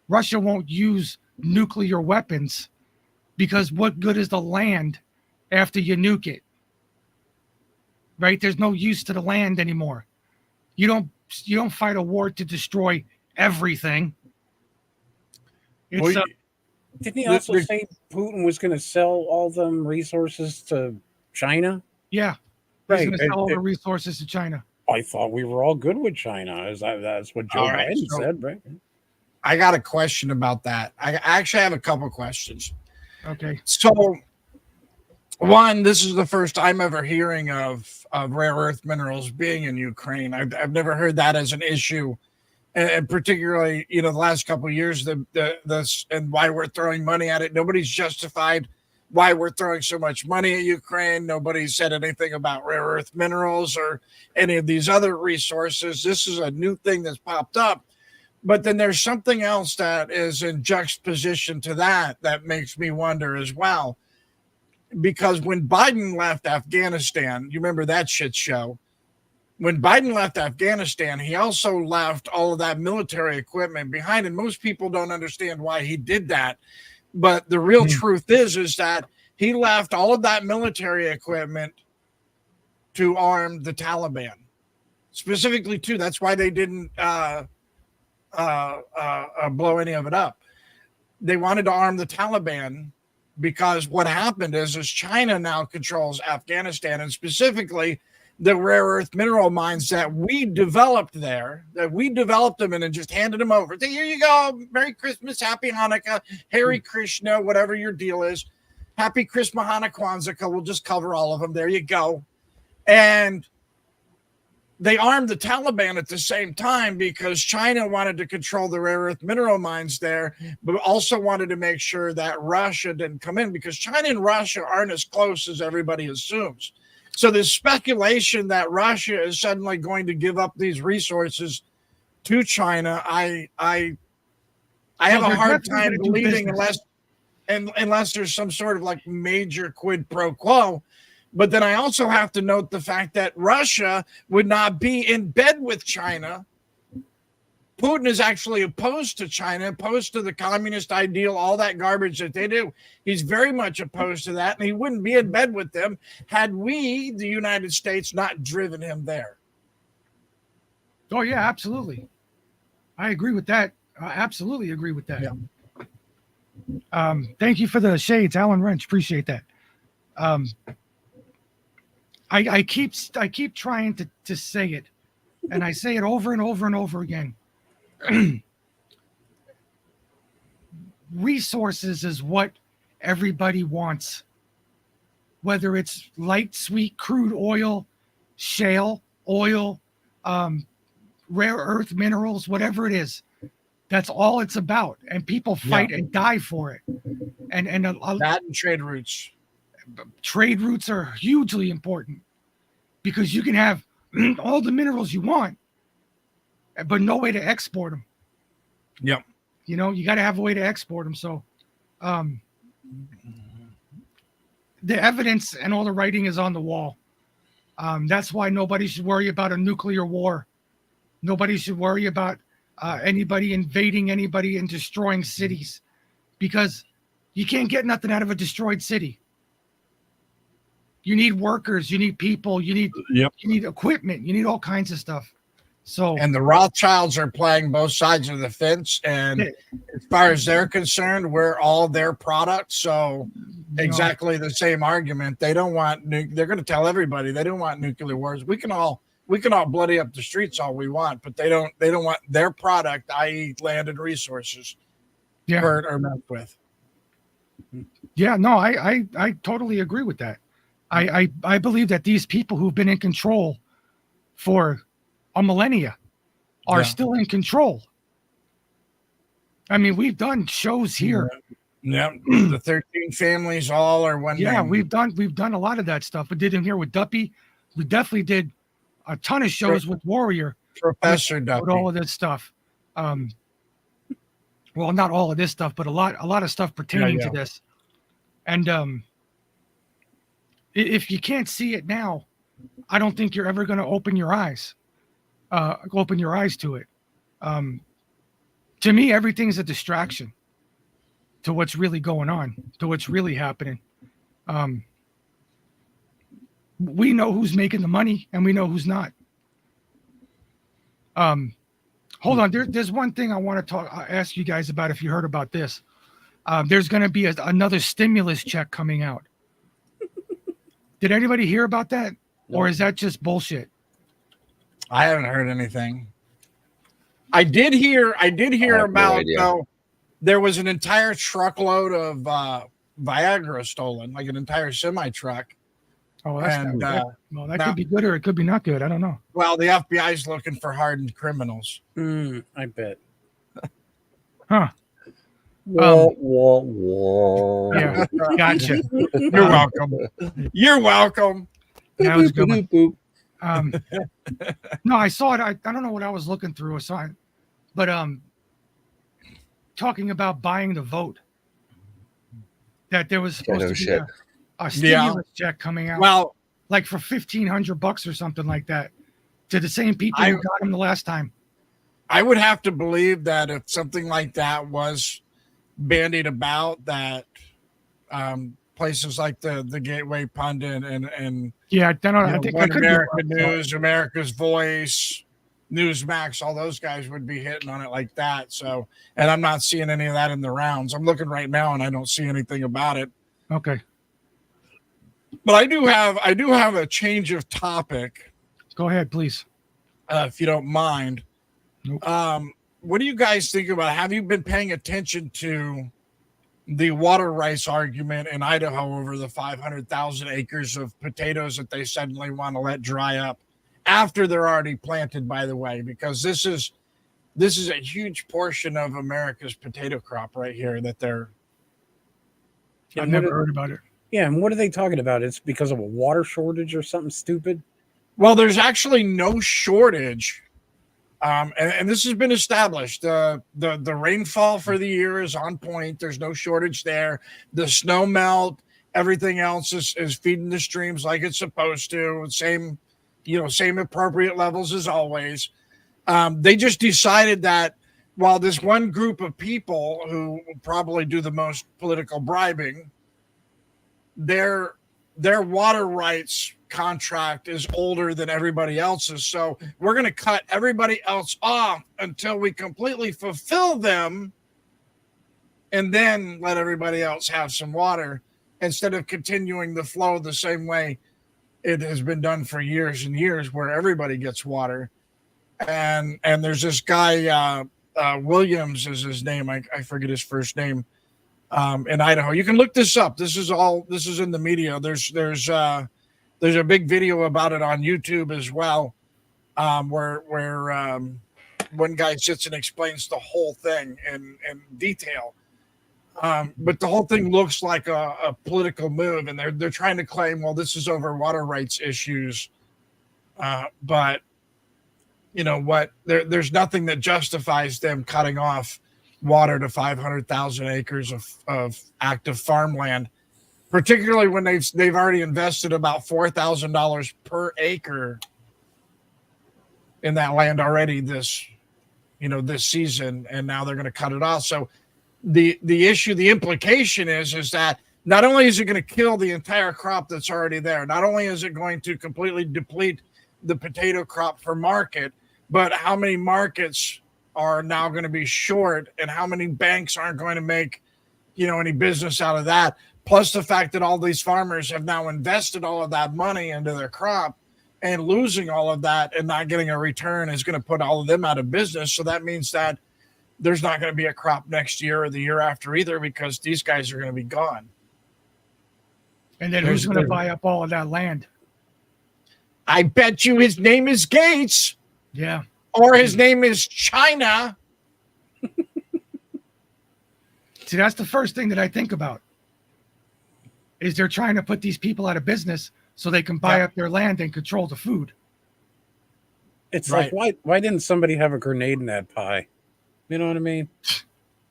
Russia won't use nuclear weapons, because what good is the land after you nuke it? Right? There's no use to the land anymore. You don't fight a war to destroy everything. It's Well, didn't he The- also the- say Putin was going to sell all them resources to China? yeah. He's Right. going to sell all the resources to China. I thought we were all good with China. That's what Joe All right, Biden so- said, right? I got a question about that. I actually have a couple questions. Okay. So, one, this is the first I'm ever hearing of rare earth minerals being in Ukraine. I've never heard that as an issue, and particularly, the last couple of years, this and why we're throwing money at it. Nobody's justified why we're throwing so much money at Ukraine. Nobody's said anything about rare earth minerals or any of these other resources. This is a new thing that's popped up. But then there's something else that is in juxtaposition to that makes me wonder as well. Because when Biden left Afghanistan, you remember that shit show? When Biden left Afghanistan, he also left all of that military equipment behind. And most people don't understand why he did that. But the real truth is that he left all of that military equipment to arm the Taliban. Specifically, too. That's why they didn't blow any of it up. They wanted to arm the Taliban because what happened is China now controls Afghanistan, and specifically the rare earth mineral mines that we developed there, that we developed them and then just handed them over. So here you go. Merry Christmas, Happy Hanukkah, Hare Krishna, whatever your deal is. Happy Christmas, Hanukkah, Kwanzaa. We'll just cover all of them. There you go. And they armed the Taliban at the same time because China wanted to control the rare earth mineral mines there, but also wanted to make sure that Russia didn't come in, because China and Russia aren't as close as everybody assumes. So there's speculation that Russia is suddenly going to give up these resources to China. I have a they're hard definitely time gonna do believing business. unless there's some sort of like major quid pro quo. But then I also have to note the fact that Russia would not be in bed with China. Putin is actually opposed to China, opposed to the communist ideal, all that garbage that they do. He's very much opposed to that, and he wouldn't be in bed with them had we, the United States, not driven him there. Oh yeah, absolutely. I agree with that. I absolutely agree with that. Yeah. Thank you for the shades, Alan Wrench. Appreciate that. I keep trying to say it, and I say it over and over and over again. Resources is what everybody wants, whether it's light, sweet, crude oil, shale oil, rare earth minerals, whatever it is. That's all it's about, and people fight and die for it. And That and trade routes. trade routes are hugely important, because you can have all the minerals you want, but no way to export them. Yep. You got to have a way to export them. So the evidence and all the writing is on the wall. That's why nobody should worry about a nuclear war. Nobody should worry about anybody invading anybody and destroying cities, because you can't get nothing out of a destroyed city. You need workers, you need people, you need equipment, you need all kinds of stuff. So And the Rothschilds are playing both sides of the fence. And Yeah. as far as they're concerned, we're all their products. So you know, exactly the same argument. They don't want they're going to tell everybody they don't want nuclear wars. We can all bloody up the streets all we want, but they don't want their product, i.e. land and resources, yeah, hurt or messed with. yeah, no, I totally agree with that. I believe that these people who've been in control for a millennia are Yeah. still in control. I mean, we've done shows here. Yep. The 13 families all are one Yeah, name. we've done a lot of that stuff. We did them here with Duppy. We definitely did a ton of shows with Warrior Professor with Duffy. all of this stuff. Well, not all of this stuff, but a lot of stuff pertaining Yeah. to this. And if you can't see it now, I don't think you're ever going to open your eyes to it. To me, everything's a distraction to what's really going on, to what's really happening. We know who's making the money and we know who's not. Hold on. There's one thing I want to ask you guys about, if you heard about this. There's going to be another stimulus check coming out. Did anybody hear about that? Or is that just bullshit? I haven't heard anything. I did hear have no about idea. though, there was an entire truckload of Viagra stolen, like an entire semi truck. Oh, that's And, that now- could be good or it could be not good. I don't know. Well, the FBI is looking for hardened criminals. I bet. Huh. Wah, wah, wah. Yeah, gotcha. You're welcome. You're welcome. That was a good one. Boop, No, I saw it. I don't know what I was looking through. I saw it, but talking about buying the vote, that there was supposed no to be shit. a stimulus check coming out, Well, like for $1,500 or something like that, to the same people I- who got them the last time. I would have to believe that if something like that was bandied about, that places like the Gateway Pundit and Yeah, I don't know. I you know, think I One could be America wrong. News, America's Voice, Newsmax, all those guys would be hitting on it like that. So, and I'm not seeing any of that in the rounds. I'm looking right now and I don't see anything about it. Okay, But I do have a change of topic, go ahead, please. if you don't mind. Nope. What do you guys think about? Have you been paying attention to the water rights argument in Idaho over the 500,000 acres of potatoes that they suddenly want to let dry up after they're already planted, by the way, because this is a huge portion of America's potato crop right here that they're I've And never what are- heard about it. Yeah, and what are they talking about? It's because of a water shortage or something stupid? well, there's actually no shortage. And this has been established. The rainfall for the year is on point. There's no shortage there. The snow melt, everything else is feeding the streams like it's supposed to. Same appropriate levels as always. They just decided that while this one group of people who probably do the most political bribing, their water rights contract is older than everybody else's. So we're going to cut everybody else off until we completely fulfill them and then let everybody else have some water instead of continuing the flow the same way it has been done for years and years where everybody gets water. And there's this guy, Williams is his name. I forget his first name. In Idaho, you can look this up. This is in the media. There's a big video about it on YouTube as well, where one guy sits and explains the whole thing in detail. But the whole thing looks like a political move, and they're trying to claim, well, this is over water rights issues. But you know what? There's nothing that justifies them cutting off water to 500,000 acres of active farmland, particularly when they've already invested about $4,000 per acre in that land already this this season, and now they're going to cut it off. So the implication is that not only is it going to kill the entire crop that's already there, not only is it going to completely deplete the potato crop for market, but how many markets are now going to be short, and how many banks aren't going to make, any business out of that. Plus the fact that all these farmers have now invested all of that money into their crop, and losing all of that and not getting a return is going to put all of them out of business. So that means that there's not going to be a crop next year or the year after either, because these guys are going to be gone. And then who's going to buy up all of that land? I bet you his name is Gates, Yeah. or his name is China. See, that's the first thing that I think about. Is they're trying to put these people out of business so they can buy up their land and control the food. It's Right. like, why didn't somebody have a grenade in that pie? You know what I mean?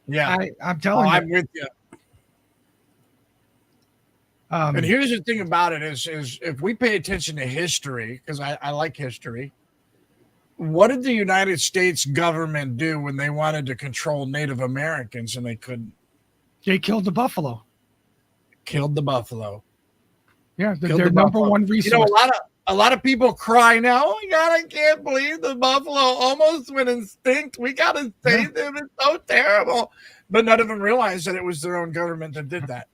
Yeah, I'm telling you. I'm with you. And here's the thing about it is if we pay attention to history, because I like history, what did the United States government do when they wanted to control Native Americans and they couldn't? They killed the buffalo. Killed the buffalo. Yeah, Killed their the number buffalo. one resource. A lot of people cry now. Oh my God, I can't believe the buffalo almost went extinct. We gotta save them. It's so terrible. But none of them realized that it was their own government that did that.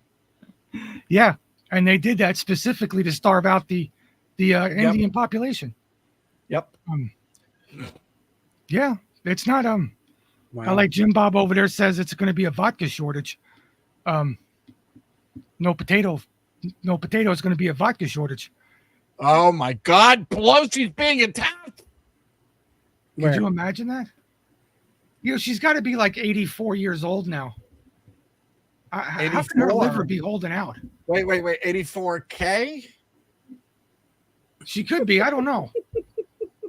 Yeah, and they did that specifically to starve out the Indian population. Yep. Yeah, it's not Wow. I like Jim Bob over there says it's going to be a vodka shortage. No potato is going to be a vodka shortage. Oh my God, Pelosi's being attacked. Could you imagine that? She's got to be like 84 years old now. How can her 84? liver be holding out? Wait, 84K? She could be. I don't know.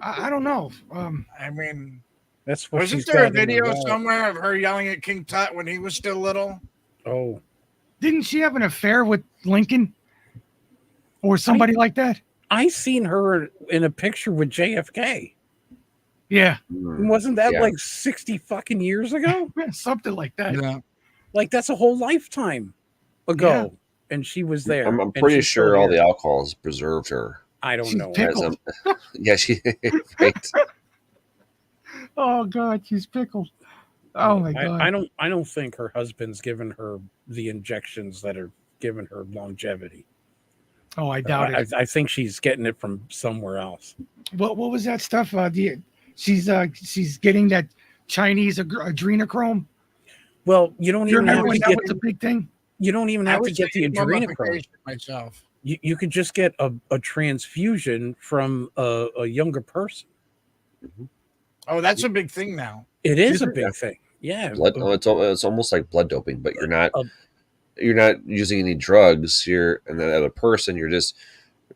I don't know. I mean, That's what wasn't she's there a got in her video wallet. somewhere of her yelling at King Tut when he was still little? Oh, Didn't she have an affair with Lincoln or somebody like that? I seen her in a picture with JFK. Yeah, Wasn't that Yeah. like 60 fucking years ago? something like that. Yeah. Like that's a whole lifetime ago, and she was there. I'm and pretty she's still sure all here. the alcohol has preserved her. I don't She's know. pickled. Yeah, she right. Oh God, she's pickled. Oh my God. I don't think her husband's given her the injections that are giving her longevity. Oh, I doubt it. I think she's getting it from somewhere else. What was that stuff? She's getting that Chinese adrenochrome. Well, you don't You even have remember to when that get was a big thing? you don't even I have to would get the say adrenochrome. mummification myself. You could just get a transfusion from a younger person. Oh, that's a big thing now. It is Is a it? big thing. Yeah. Blood. It's almost like blood doping, but Uh, you're not using any drugs. You're and the other person. You're just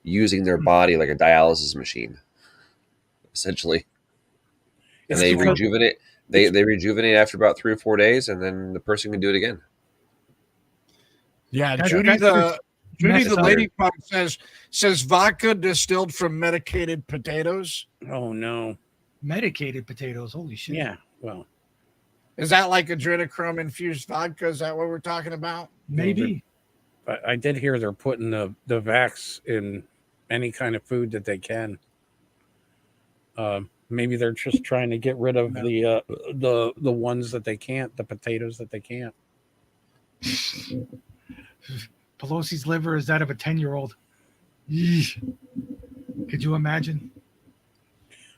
using their body like a dialysis machine, essentially. And It's they because- rejuvenate. They rejuvenate after about 3 or 4 days, and then the person can do it again. Yeah, That's- Judy that's the messed up. lady punk says vodka distilled from medicated potatoes. Oh no. Medicated potatoes. Holy shit. Yeah. Well, Is that like adrenochrome infused vodka? Is that what we're talking about? Maybe. I did hear they're putting the vax in any kind of food that they can. Maybe they're just trying to get rid of the ones that they can't, the potatoes that they can't. Pelosi's liver is that of a 10-year-old. Could you imagine?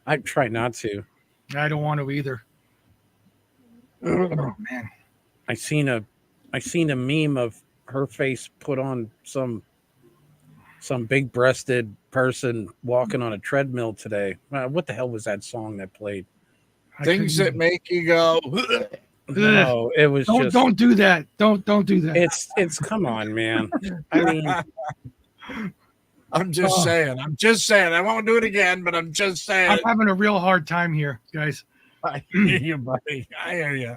I try not to. I don't want to either. Oh man. I seen a meme of her face put on some big breasted person walking on a treadmill today. What the hell was that song that played? Things that make you go. No, it was just Don't do that. Don't do that. it's come on, man. I mean, I'm just saying. I won't do it again, but I'm just saying. I'm having a real hard time here, guys. I hear you, buddy. I hear you.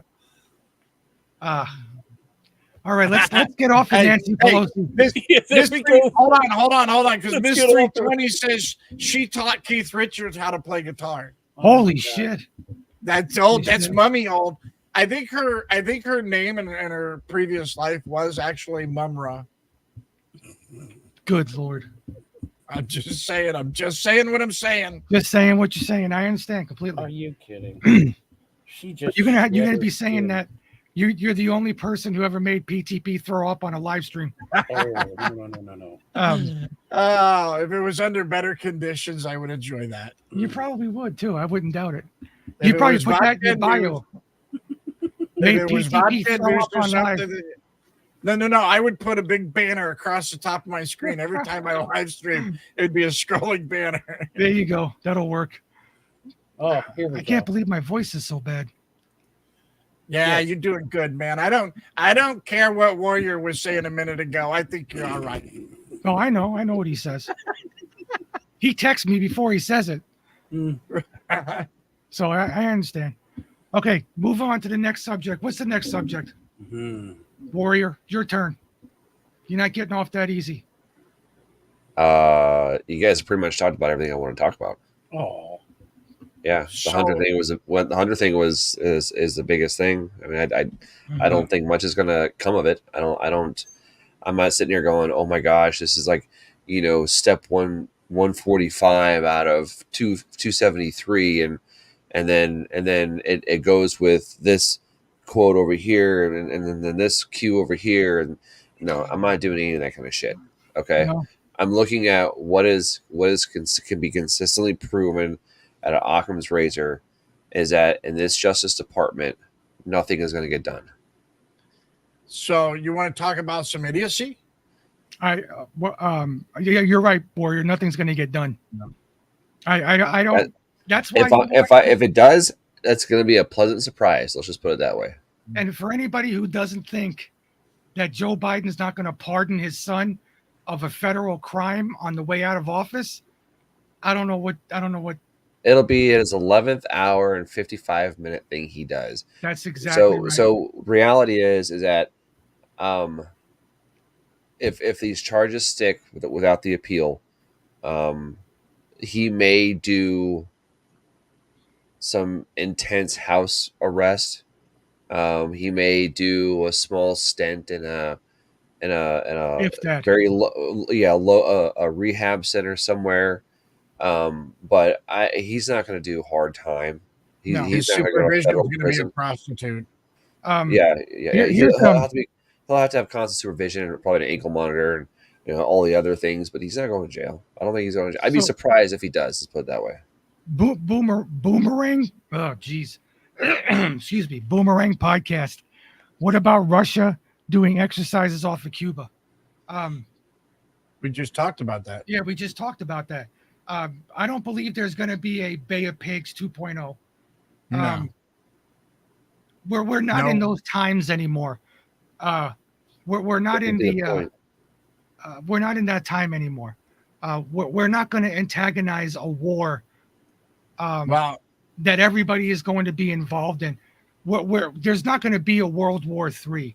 All right, let's get off of Hey, Nancy hey, Pelosi. there Miss we go. Hold on, because Let's Miss get off 320 says she taught Keith Richards how to play guitar. Holy shit. That's old. Yes, That's ma'am. mummy old. I think her name in her previous life was actually Mumra. Good Lord. I'm just saying. I'm just saying what I'm saying. Just saying what you're saying. I understand Are completely. you kidding? She just You're gonna shredded be saying him. that you're the only person who ever made PTP throw up on a live stream. Oh no. Oh, if it was under better conditions, I would enjoy that. You probably would too. I wouldn't doubt it. If You it probably was put that in your vodka bio. If Made it was PTP vodka throw news up or on live. something. No. I would put a big banner across the top of my screen every time I live stream. It'd be a scrolling banner. There you go. That'll work. Oh, here we I go. can't believe my voice is so bad. Yeah, Yes. you're doing good, man. I don't care what Warrior was saying a minute ago. I think you're all right. Oh, I know what he says. He texts me before he says it, Mm. so I understand. Okay, move on to the next subject. What's the next subject? Mhm. Warrior, your turn. You're not getting off that easy. You guys pretty much talked about everything I want to talk about. Oh, Yeah, the hunter So- thing was what the hunter thing is the biggest thing. I mean, I don't think much is gonna come of it. I'm not sitting here going, oh my gosh, this is like, step 145 out of 273, and then it goes with this quote over here, and then this cue over here, and no, I'm not doing any of that kind of shit. Okay, No. I'm looking at what can be consistently proven at an Occam's razor is that in this Justice Department, nothing is going to get done. So you want to talk about some idiocy? Yeah, you're right, Warrior. Nothing's going to get done. No. I don't. That- That's why. If it does, that's going to be a pleasant surprise. Let's just put it that way. And for anybody who doesn't think that Joe Biden's not going to pardon his son of a federal crime on the way out of office, I don't know what. It'll be his 11th hour and 55-minute thing he does. That's exactly right. So reality is that if these charges stick without the appeal, he may do some intense house arrest. He may do a small stint in a If that. very low a rehab center somewhere. But he's not going to do hard time. No. His not gonna go to supervision is federal going to be a prison. prostitute. Yeah. here's He'll have to have constant supervision and probably an ankle monitor and all the other things. But he's not going to jail. I don't think he's going to jail. I'd be So- surprised if he does. Let's put it that way. Boomerang. Oh, geez. Excuse me. Boomerang podcast. What about Russia doing exercises off of Cuba? We just talked about that. Yeah, we just talked about that. I don't believe there's going to be a Bay of Pigs 2.0. No. We're not in No. those times anymore. We're not in Good the point. we're not in that time anymore. We're not going to antagonize a war Well, that everybody is going to be involved in. There's not going to be a World War III.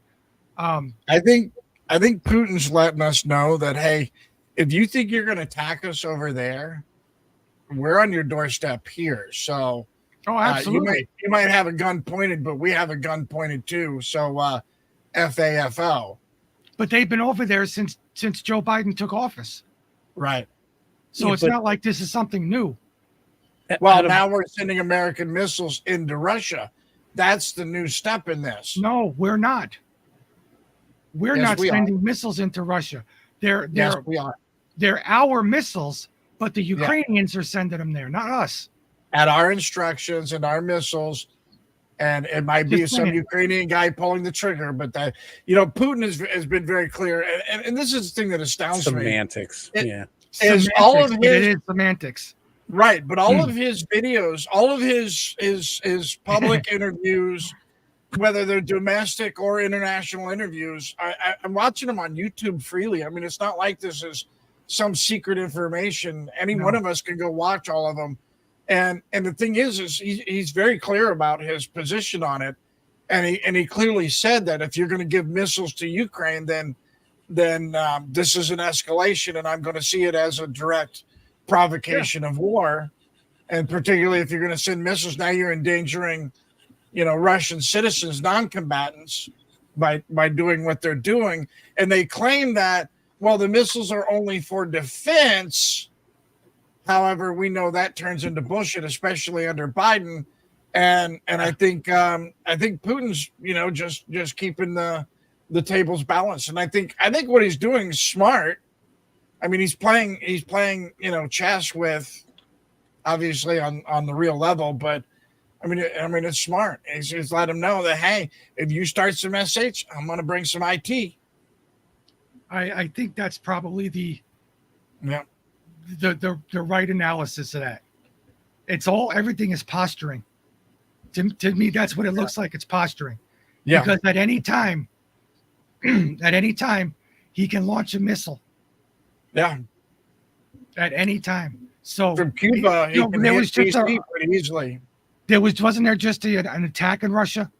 I think Putin's letting us know that, hey, if you think you're going to attack us over there, we're on your doorstep here. So Oh, absolutely. you might have a gun pointed, but we have a gun pointed too. So FAFO. But they've been over there since Joe Biden took office. Right. So Yeah, it's but- not like this is something new. Well, Out of- now we're sending American missiles into Russia. That's the new step in this. No, we're not. We're Yes, not we are. sending missiles into Russia. They're Yes, we are. they're our missiles, but the Ukrainians are sending them there, not us. At our instructions and our missiles, and it might be Just some saying. Ukrainian guy pulling the trigger, but that Putin has been very clear, and this is the thing that astounds me. semantics. It- Yeah. Is all of Semantics, but it his- is semantics. Right, but all of his videos, all of his public interviews, whether they're domestic or international interviews, I'm watching them on YouTube freely. I mean, it's not like this is some secret information. Any No. one of us can go watch all of them. And the thing is he's very clear about his position on it, and he clearly said that if you're going to give missiles to Ukraine, then this is an escalation, and I'm going to see it as a direct provocation of war. and particularly if you're going to send missiles, now you're endangering, Russian citizens, non-combatants, by doing what they're doing. And they claim that, well, the missiles are only for defense. However, we know that turns into bullshit, especially under Biden. And I think Putin's just keeping the tables balanced. And I think what he's doing is smart. I mean, he's playing chess with, obviously on the real level, but I mean it's smart. He's let him know that, hey, if you start some SH, I'm going to bring some IT. I think that's probably the Yeah. the right analysis of that. Everything is posturing. To me, that's what it looks like. It's posturing. Yeah. Because at any time, he can launch a missile. Yeah. At any time. So From Cuba, he can there hit was just DC pretty easily. wasn't there just an attack in Russia?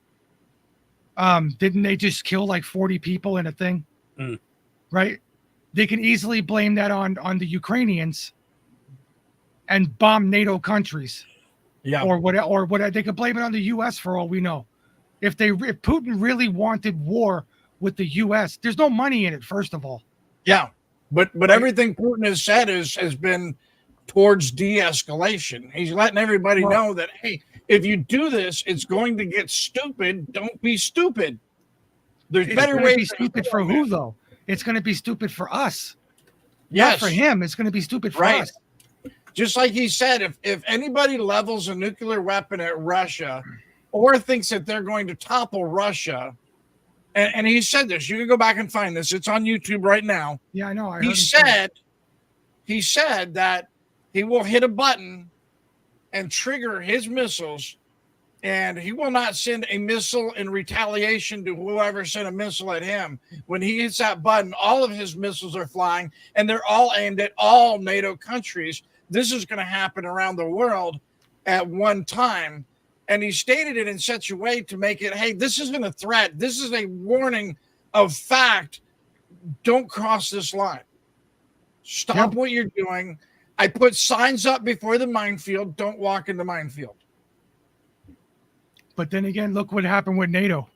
Didn't they just kill like 40 people in a thing? Mm. Right? They can easily blame that on the Ukrainians and bomb NATO countries. Yeah. Or what they could blame it on the US for all we know. If Putin really wanted war with the US, there's no money in it, first of all. Yeah. But everything Putin has said has been towards de-escalation. He's letting everybody know that, hey, if you do this, it's going to get stupid. Don't be stupid. There's better ways. To be stupid for who, though? It's going to be stupid for us. Yes. Not for him. It's going to be stupid for Right. us. Just like he said, if anybody levels a nuclear weapon at Russia or thinks that they're going to topple Russia, and he said this, you can go back and find this. It's on YouTube right now. Yeah, I know. He said that he will hit a button and trigger his missiles, and he will not send a missile in retaliation to whoever sent a missile at him. When he hits that button, all of his missiles are flying, and they're all aimed at all NATO countries. This is going to happen around the world at one time. And he stated it in such a way to make it, hey, this isn't a threat. This is a warning of fact. Don't cross this line. Stop what you're doing. I put signs up before the minefield. Don't walk in the minefield. But then again, look what happened with NATO.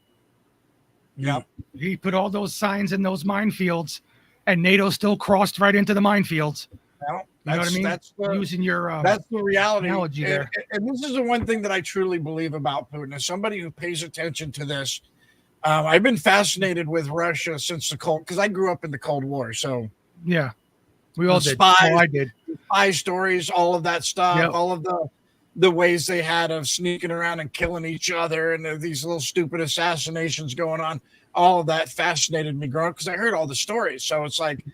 Yep. He put all those signs in those minefields, and NATO still crossed right into the minefields. Well, You know what I mean? That's Using your that's the reality. analogy there. And this is the one thing that I truly believe about Putin. As somebody who pays attention to this, I've been fascinated with Russia since the Cold, because I grew up in the Cold War. So yeah, we all The did. spies. Oh, I did. spy stories, all of that stuff, Yep. all of the ways they had of sneaking around and killing each other, and these little stupid assassinations going on. All of that fascinated me growing up because I heard all the stories. So it's like,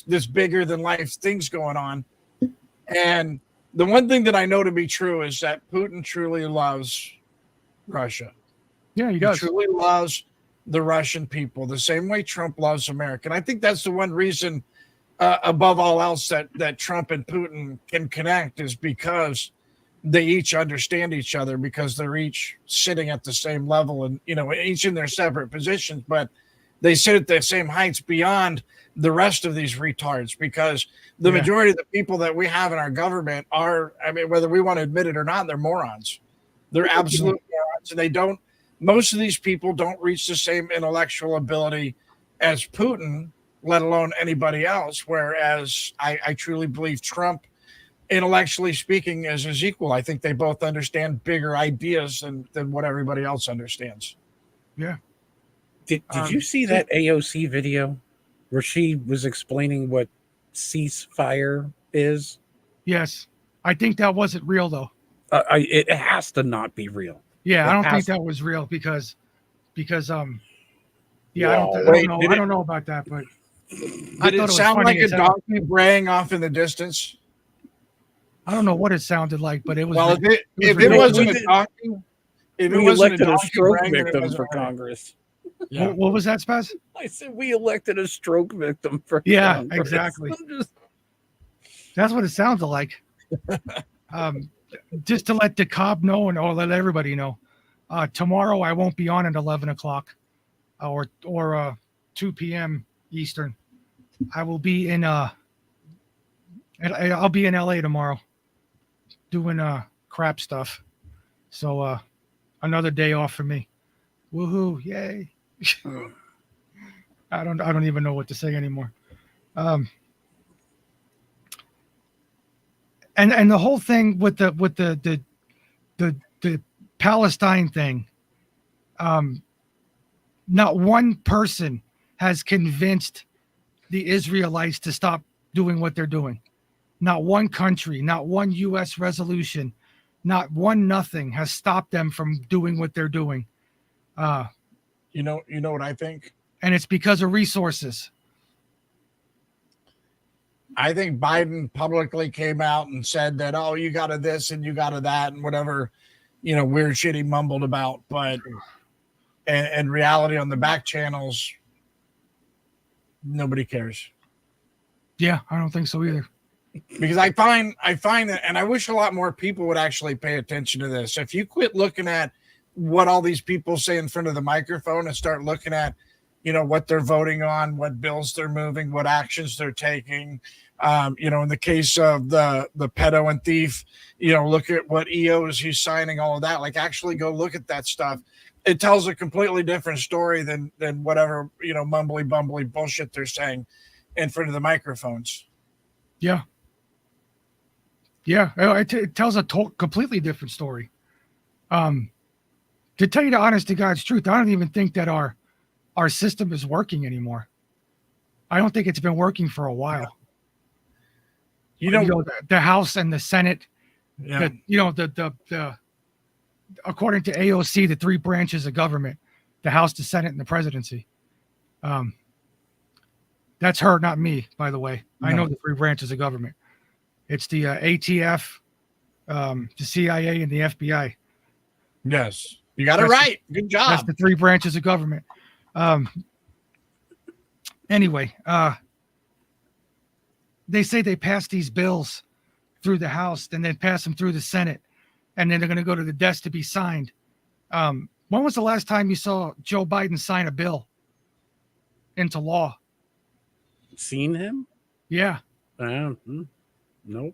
this bigger than life things going on. And the one thing that I know to be true is that Putin truly loves Russia. Yeah, he He does. truly loves the Russian people the same way Trump loves America. And I think that's the one reason, above all else, that Trump and Putin can connect is because they each understand each other, because they're each sitting at the same level and, each in their separate positions, but they sit at the same heights beyond the rest of these retards, because the majority of the people that we have in our government are, whether we want to admit it or not, they're morons. They're absolute morons. And most of these people don't reach the same intellectual ability as Putin, let alone anybody else. Whereas I truly believe Trump, intellectually speaking, is his equal. I think they both understand bigger ideas than what everybody else understands. Yeah. Did you see that AOC video where she was explaining what ceasefire is? Yes. I think that wasn't real, though. It has to not be real. Yeah, I It don't has think to. that was real because I Wow. don't know about that, but Did it sound like a donkey braying off in the distance? I don't know what it sounded like, but it was. Well, if it ridiculous. wasn't a donkey, if it We wasn't elected a donkey stroke braying, then it victim wasn't for right. Congress. Yeah. What was that, Spaz? I said we elected a stroke victim for Yeah, Congress. exactly. I'm just- That's what it sounded like. Just to let the COB know and or let everybody know, tomorrow I won't be on at 11 o'clock or 2 p.m. Eastern. I will be in I'll be in LA tomorrow doing crap stuff. So another day off for me. Woohoo! Yay! I don't even know what to say anymore. And the whole thing with the Palestine thing, not one person has convinced the Israelites to stop doing what they're doing. Not one country, not one U.S. resolution, not one nothing has stopped them from doing what they're doing. You know what I think? And it's because of resources. I think Biden publicly came out and said that, oh, you got to this and you got to that and whatever, weird shit he mumbled about. But in reality, on the back channels, nobody cares. Yeah, I don't think so either. Because I find that, and I wish a lot more people would actually pay attention to this. If you quit looking at what all these people say in front of the microphone and start looking at, what they're voting on, what bills they're moving, what actions they're taking. In the case of the pedo and thief, look at what EOs he's signing, all of that. Like, actually go look at that stuff. It tells a completely different story than whatever, mumbly bumbly bullshit they're saying in front of the microphones. Yeah. Yeah, it tells a completely different story. To tell you the honest to God's truth, I don't even think that our system is working anymore. I don't think it's been working for a while. The House and the Senate, the according to AOC, the three branches of government, the House, the Senate, and the presidency. That's her, not me, by the way. No. I know the three branches of government. It's the ATF, the CIA, and the FBI. Yes. You got it right. Good job. That's the three branches of government. Anyway, they say they pass these bills through the House and then pass them through the Senate, and then they're going to go to the desk to be signed. When was the last time you saw Joe Biden sign a bill into law? Seen him? Yeah. Nope.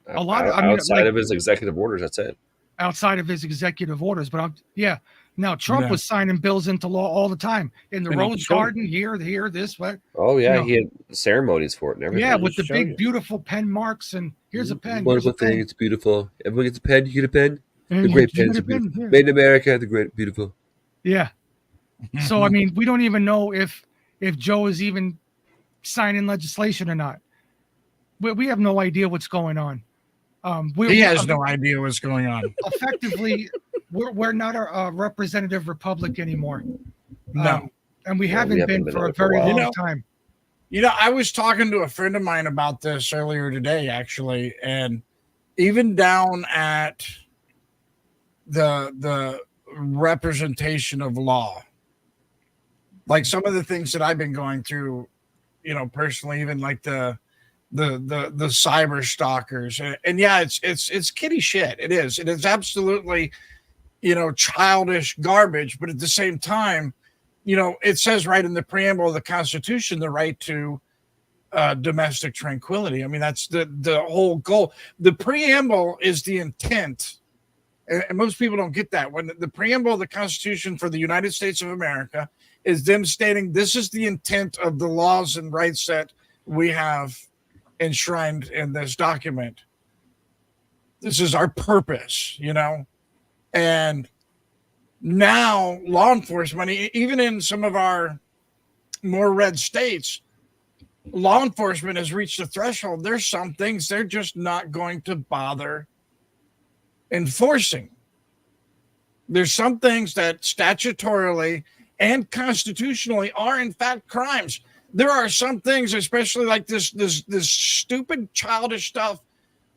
A lot outside of his executive orders. That's it. Outside of his executive orders, but Now Trump was signing bills into law all the time in the Rose Garden, here, this, what? Oh yeah, he had ceremonies for it and everything. Yeah, with the big, beautiful pen marks, and here's a pen. Wonderful thing. It's beautiful. Everyone gets a pen. You get a pen. And the great pens are beautiful. Made in America. The great, beautiful. Yeah. So I mean, we don't even know if Joe is even signing legislation or not. We have no idea what's going on. He has no idea what's going on. Effectively, we're not a representative republic anymore. No. And we haven't been for a very long time. I was talking to a friend of mine about this earlier today, actually, and even down at the representation of law, like some of the things that I've been going through, personally, even like the cyber stalkers, and yeah, it's kiddie shit. It is absolutely, childish garbage. But at the same time, it says right in the preamble of the Constitution, the right to domestic tranquility. I mean, that's the whole goal. The preamble is the intent, and most people don't get that. When the preamble of the Constitution for the United States of America is them stating this is the intent of the laws and rights that we have enshrined in this document. This is our purpose, and now law enforcement, even in some of our more red states, law enforcement has reached a threshold. There's some things they're just not going to bother enforcing. There's some things that statutorily and constitutionally are in fact crimes. There are some things, especially like this stupid childish stuff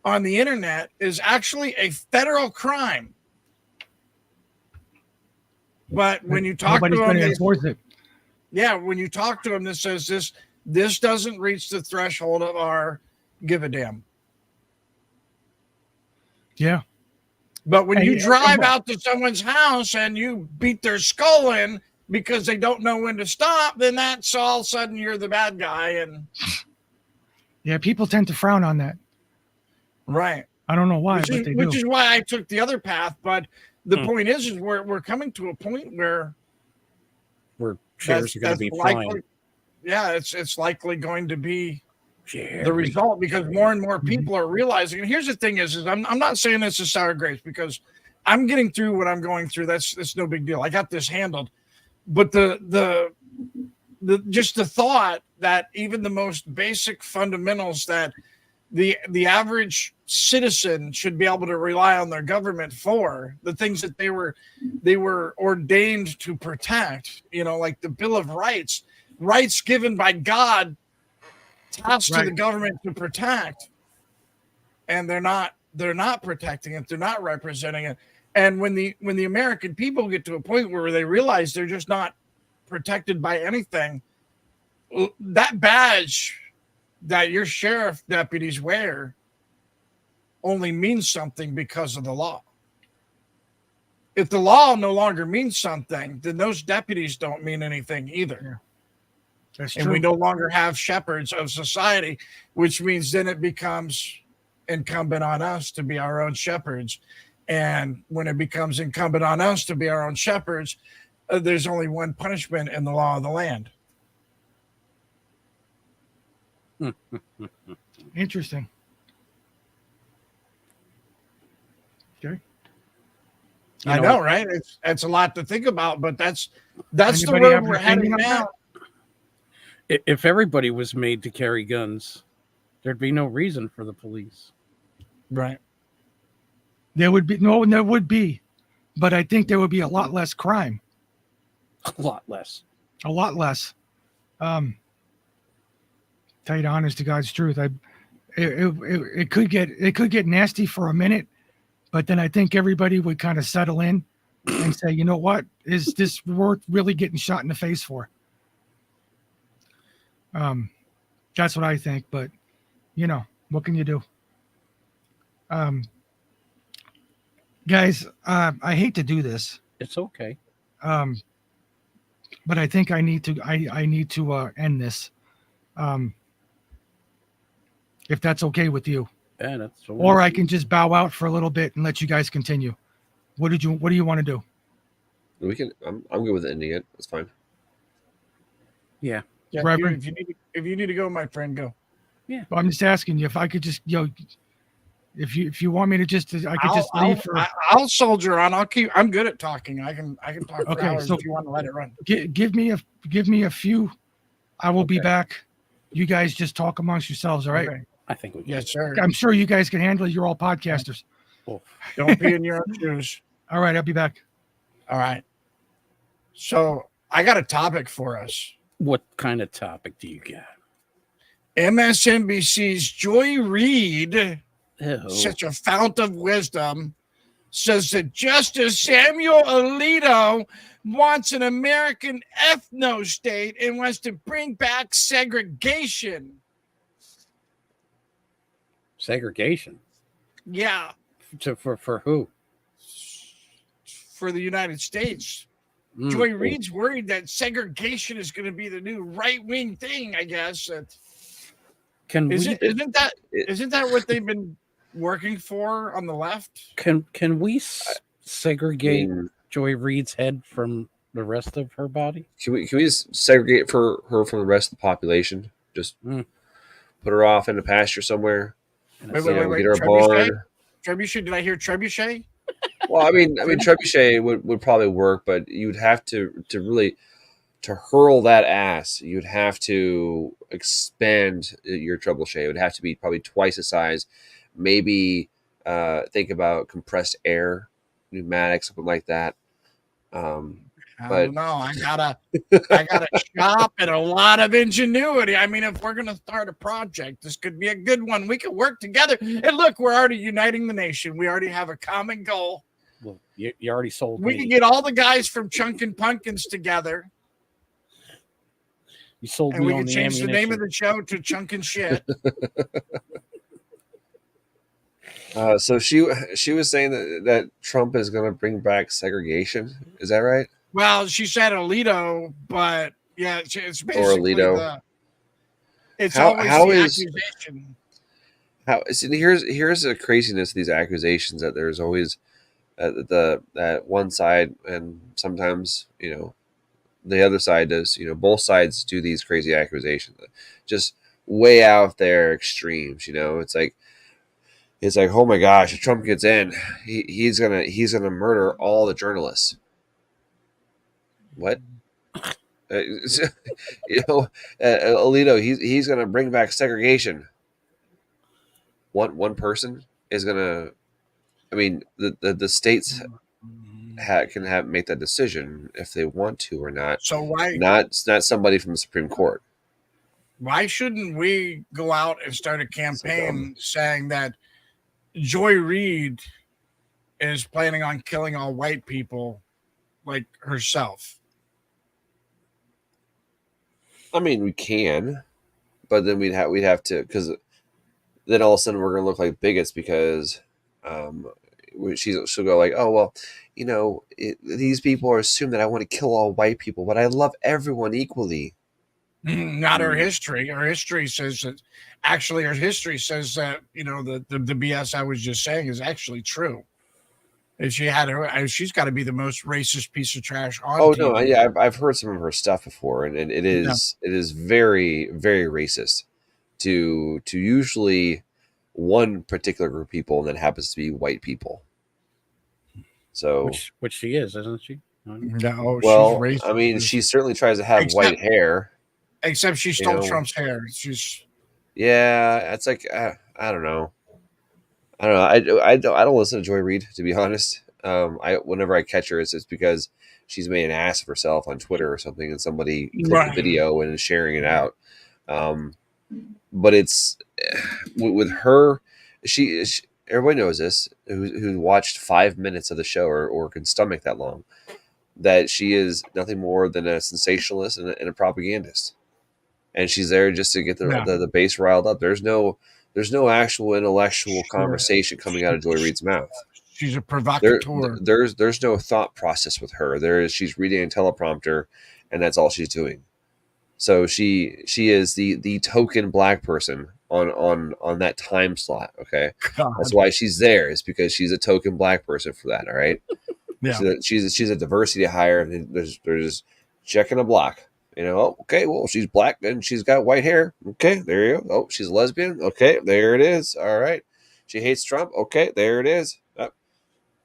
on the internet, is actually a federal crime. But when you talk to them, when you talk to them, that says this doesn't reach the threshold of our give a damn. Yeah. But when you drive out to someone's house and you beat their skull in because they don't know when to stop, then that's all of a sudden you're the bad guy. And yeah, people tend to frown on that. Right. I don't know why, which but is, they which do. is why I took the other path. But the Hmm. point is we're coming to a point where Where chairs are going to be flying. yeah, it's likely going to be the Jerry. result because more and more Mhm. people are realizing. And here's the thing: is I'm not saying this is sour grapes because I'm getting through what I'm going through. That's no big deal. I got this handled. But the just the thought that even the most basic fundamentals that the average citizen should be able to rely on their government for, the things that they were ordained to protect, like the Bill of Rights, rights given by God, tasked to the Right. government to protect, and they're not protecting it, they're not representing it. And when the American people get to a point where they realize they're just not protected by anything, that badge that your sheriff deputies wear only means something because of the law. If the law no longer means something, then those deputies don't mean anything either. That's And true. we no longer have shepherds of society, which means then it becomes incumbent on us to be our own shepherds. And when it becomes incumbent on us to be our own shepherds, there's only one punishment in the law of the land. Interesting. Okay. I know, right? It's a lot to think about, but that's the Anybody road have an we're heading opinion on down. If everybody was made to carry guns, there'd be no reason for the police. Right. There would be, but I think there would be a lot less crime, A lot less. a lot less. Tell you the honest to God's truth, it could get nasty for a minute, but then I think everybody would kind of settle in and say, you know what, is this worth really getting shot in the face for? That's what I think, but what can you do? Guys, I hate to do this, It's okay. but I think I need to end this. If that's okay with you, Yeah, that's or I can just bow out for a little bit and let you guys continue. What do you want to do? We can. I'm good with ending it. That's fine. yeah. Yeah, Reverend? if you need to go, my friend, go. I'm just asking you if I could just if you want me to I could just leave for I'll soldier on. I'm good at talking. I can talk for Okay, hours so- if you want to let it run. give me a few. I will be Okay. back. You guys just talk amongst yourselves, all right? Okay. I think we Yes, sir. I'm sure you guys can handle it. You're all podcasters. Don't be in your own shoes. All right, I'll be back. All right. So I got a topic for us. What kind of topic do you got? MSNBC's Joy Reid, Ew. such a fount of wisdom, says that Justice Samuel Alito wants an American ethno state and wants to bring back segregation. Segregation. Yeah, For who? for the United States. Mm. Joy Reid's worried that segregation is going to be the new right-wing thing, I guess. Can we Isn't that what they've been working for on the left? can we I segregate mean, Joy Reid's head from the rest of her body? can we just segregate her from the rest of the population? Just Mm. put her off in a pasture somewhere. Wait, You know, wait. get her a Trebuchet? barn. Trebuchet? Did I hear trebuchet? Well, I mean, trebuchet would probably work, but you'd have to really to hurl that ass. You'd have to expand your trebuchet. It would have to be probably twice the size. Maybe think about compressed air, pneumatics, something like that. I But- don't know. I gotta shop and a lot of ingenuity. I mean, if we're gonna start a project, this could be a good one. We could work together. And look, we're already uniting the nation. We already have a common goal. Well, you already sold We me. can get all the guys from Chunkin' Pumpkins together, You sold and me we on can the change the name of ammunition. the show to Chunkin' Shit. So she was saying that Trump is going to bring back segregation. Is that right? Well, she said Alito, but yeah, it's basically Alito. it's How always the is- accusation. how see, here's the craziness of these accusations that there's always that one side, and sometimes the other side does. Both sides do these crazy accusations, just way out there extremes. It's like, oh my gosh, if Trump gets in, he's gonna murder all the journalists. What? Alito, he's gonna bring back segregation. One person is gonna. I mean, the states can make that decision if they want to or not. So why Not somebody from the Supreme Court. shouldn't we go out and start a campaign saying that Joy Reid is planning on killing all white people like herself? I mean, we can, but then we'd have to, because then all of a sudden we're gonna look like bigots because she'll go like, oh well, these people are assume that I want to kill all white people, but I love everyone equally. Not her history. Her history says that her history says that the BS I was just saying is actually true. If she had she's got to be the most racist piece of trash on. Oh TV. no, yeah, I've heard some of her stuff before, and it is very, very racist to usually one particular group of people, and that happens to be white people. So, Which she is, isn't she? No, well, she's racist. I mean, she certainly tries to have white hair. Except she stole Trump's hair. Yeah, it's like I don't know. I don't listen to Joy Reid, to be honest. Whenever I catch her, it's because she's made an ass of herself on Twitter or something, and somebody clipped the video and is sharing it out. But it's with her. She everybody knows this who watched 5 minutes of the show or can stomach that long, that she is nothing more than a sensationalist and a propagandist, and she's there just to get the base riled up. There's no actual intellectual conversation coming out of Joy Reid's mouth. She's a provocateur. There's no thought process with her. She's reading a teleprompter, and that's all she's doing. So she is the token black person on that time slot. Okay, God. That's why she's there. Is because she's a token black person for that. All right. Yeah. She's a diversity hire, and they're just checking a block. Okay, well, she's black and she's got white hair. Okay, there you go. Oh, she's a lesbian. Okay, there it is. All right. She hates Trump. Okay, there it is.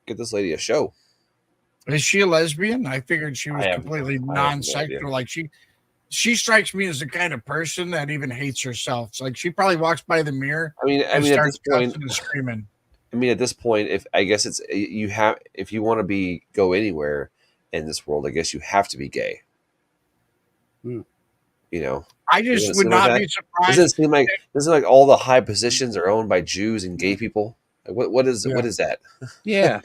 Get this lady a show. Is she a lesbian? I figured she was completely non-sexual. Like she strikes me as the kind of person that even hates herself. It's like she probably walks by the mirror. I mean, and at starts this point, and screaming. I mean, at this point, if you want to go anywhere in this world, I guess you have to be gay. I just would not be surprised. Doesn't it seem like all the high positions are owned by Jews and gay people? Like, what is that? Yeah,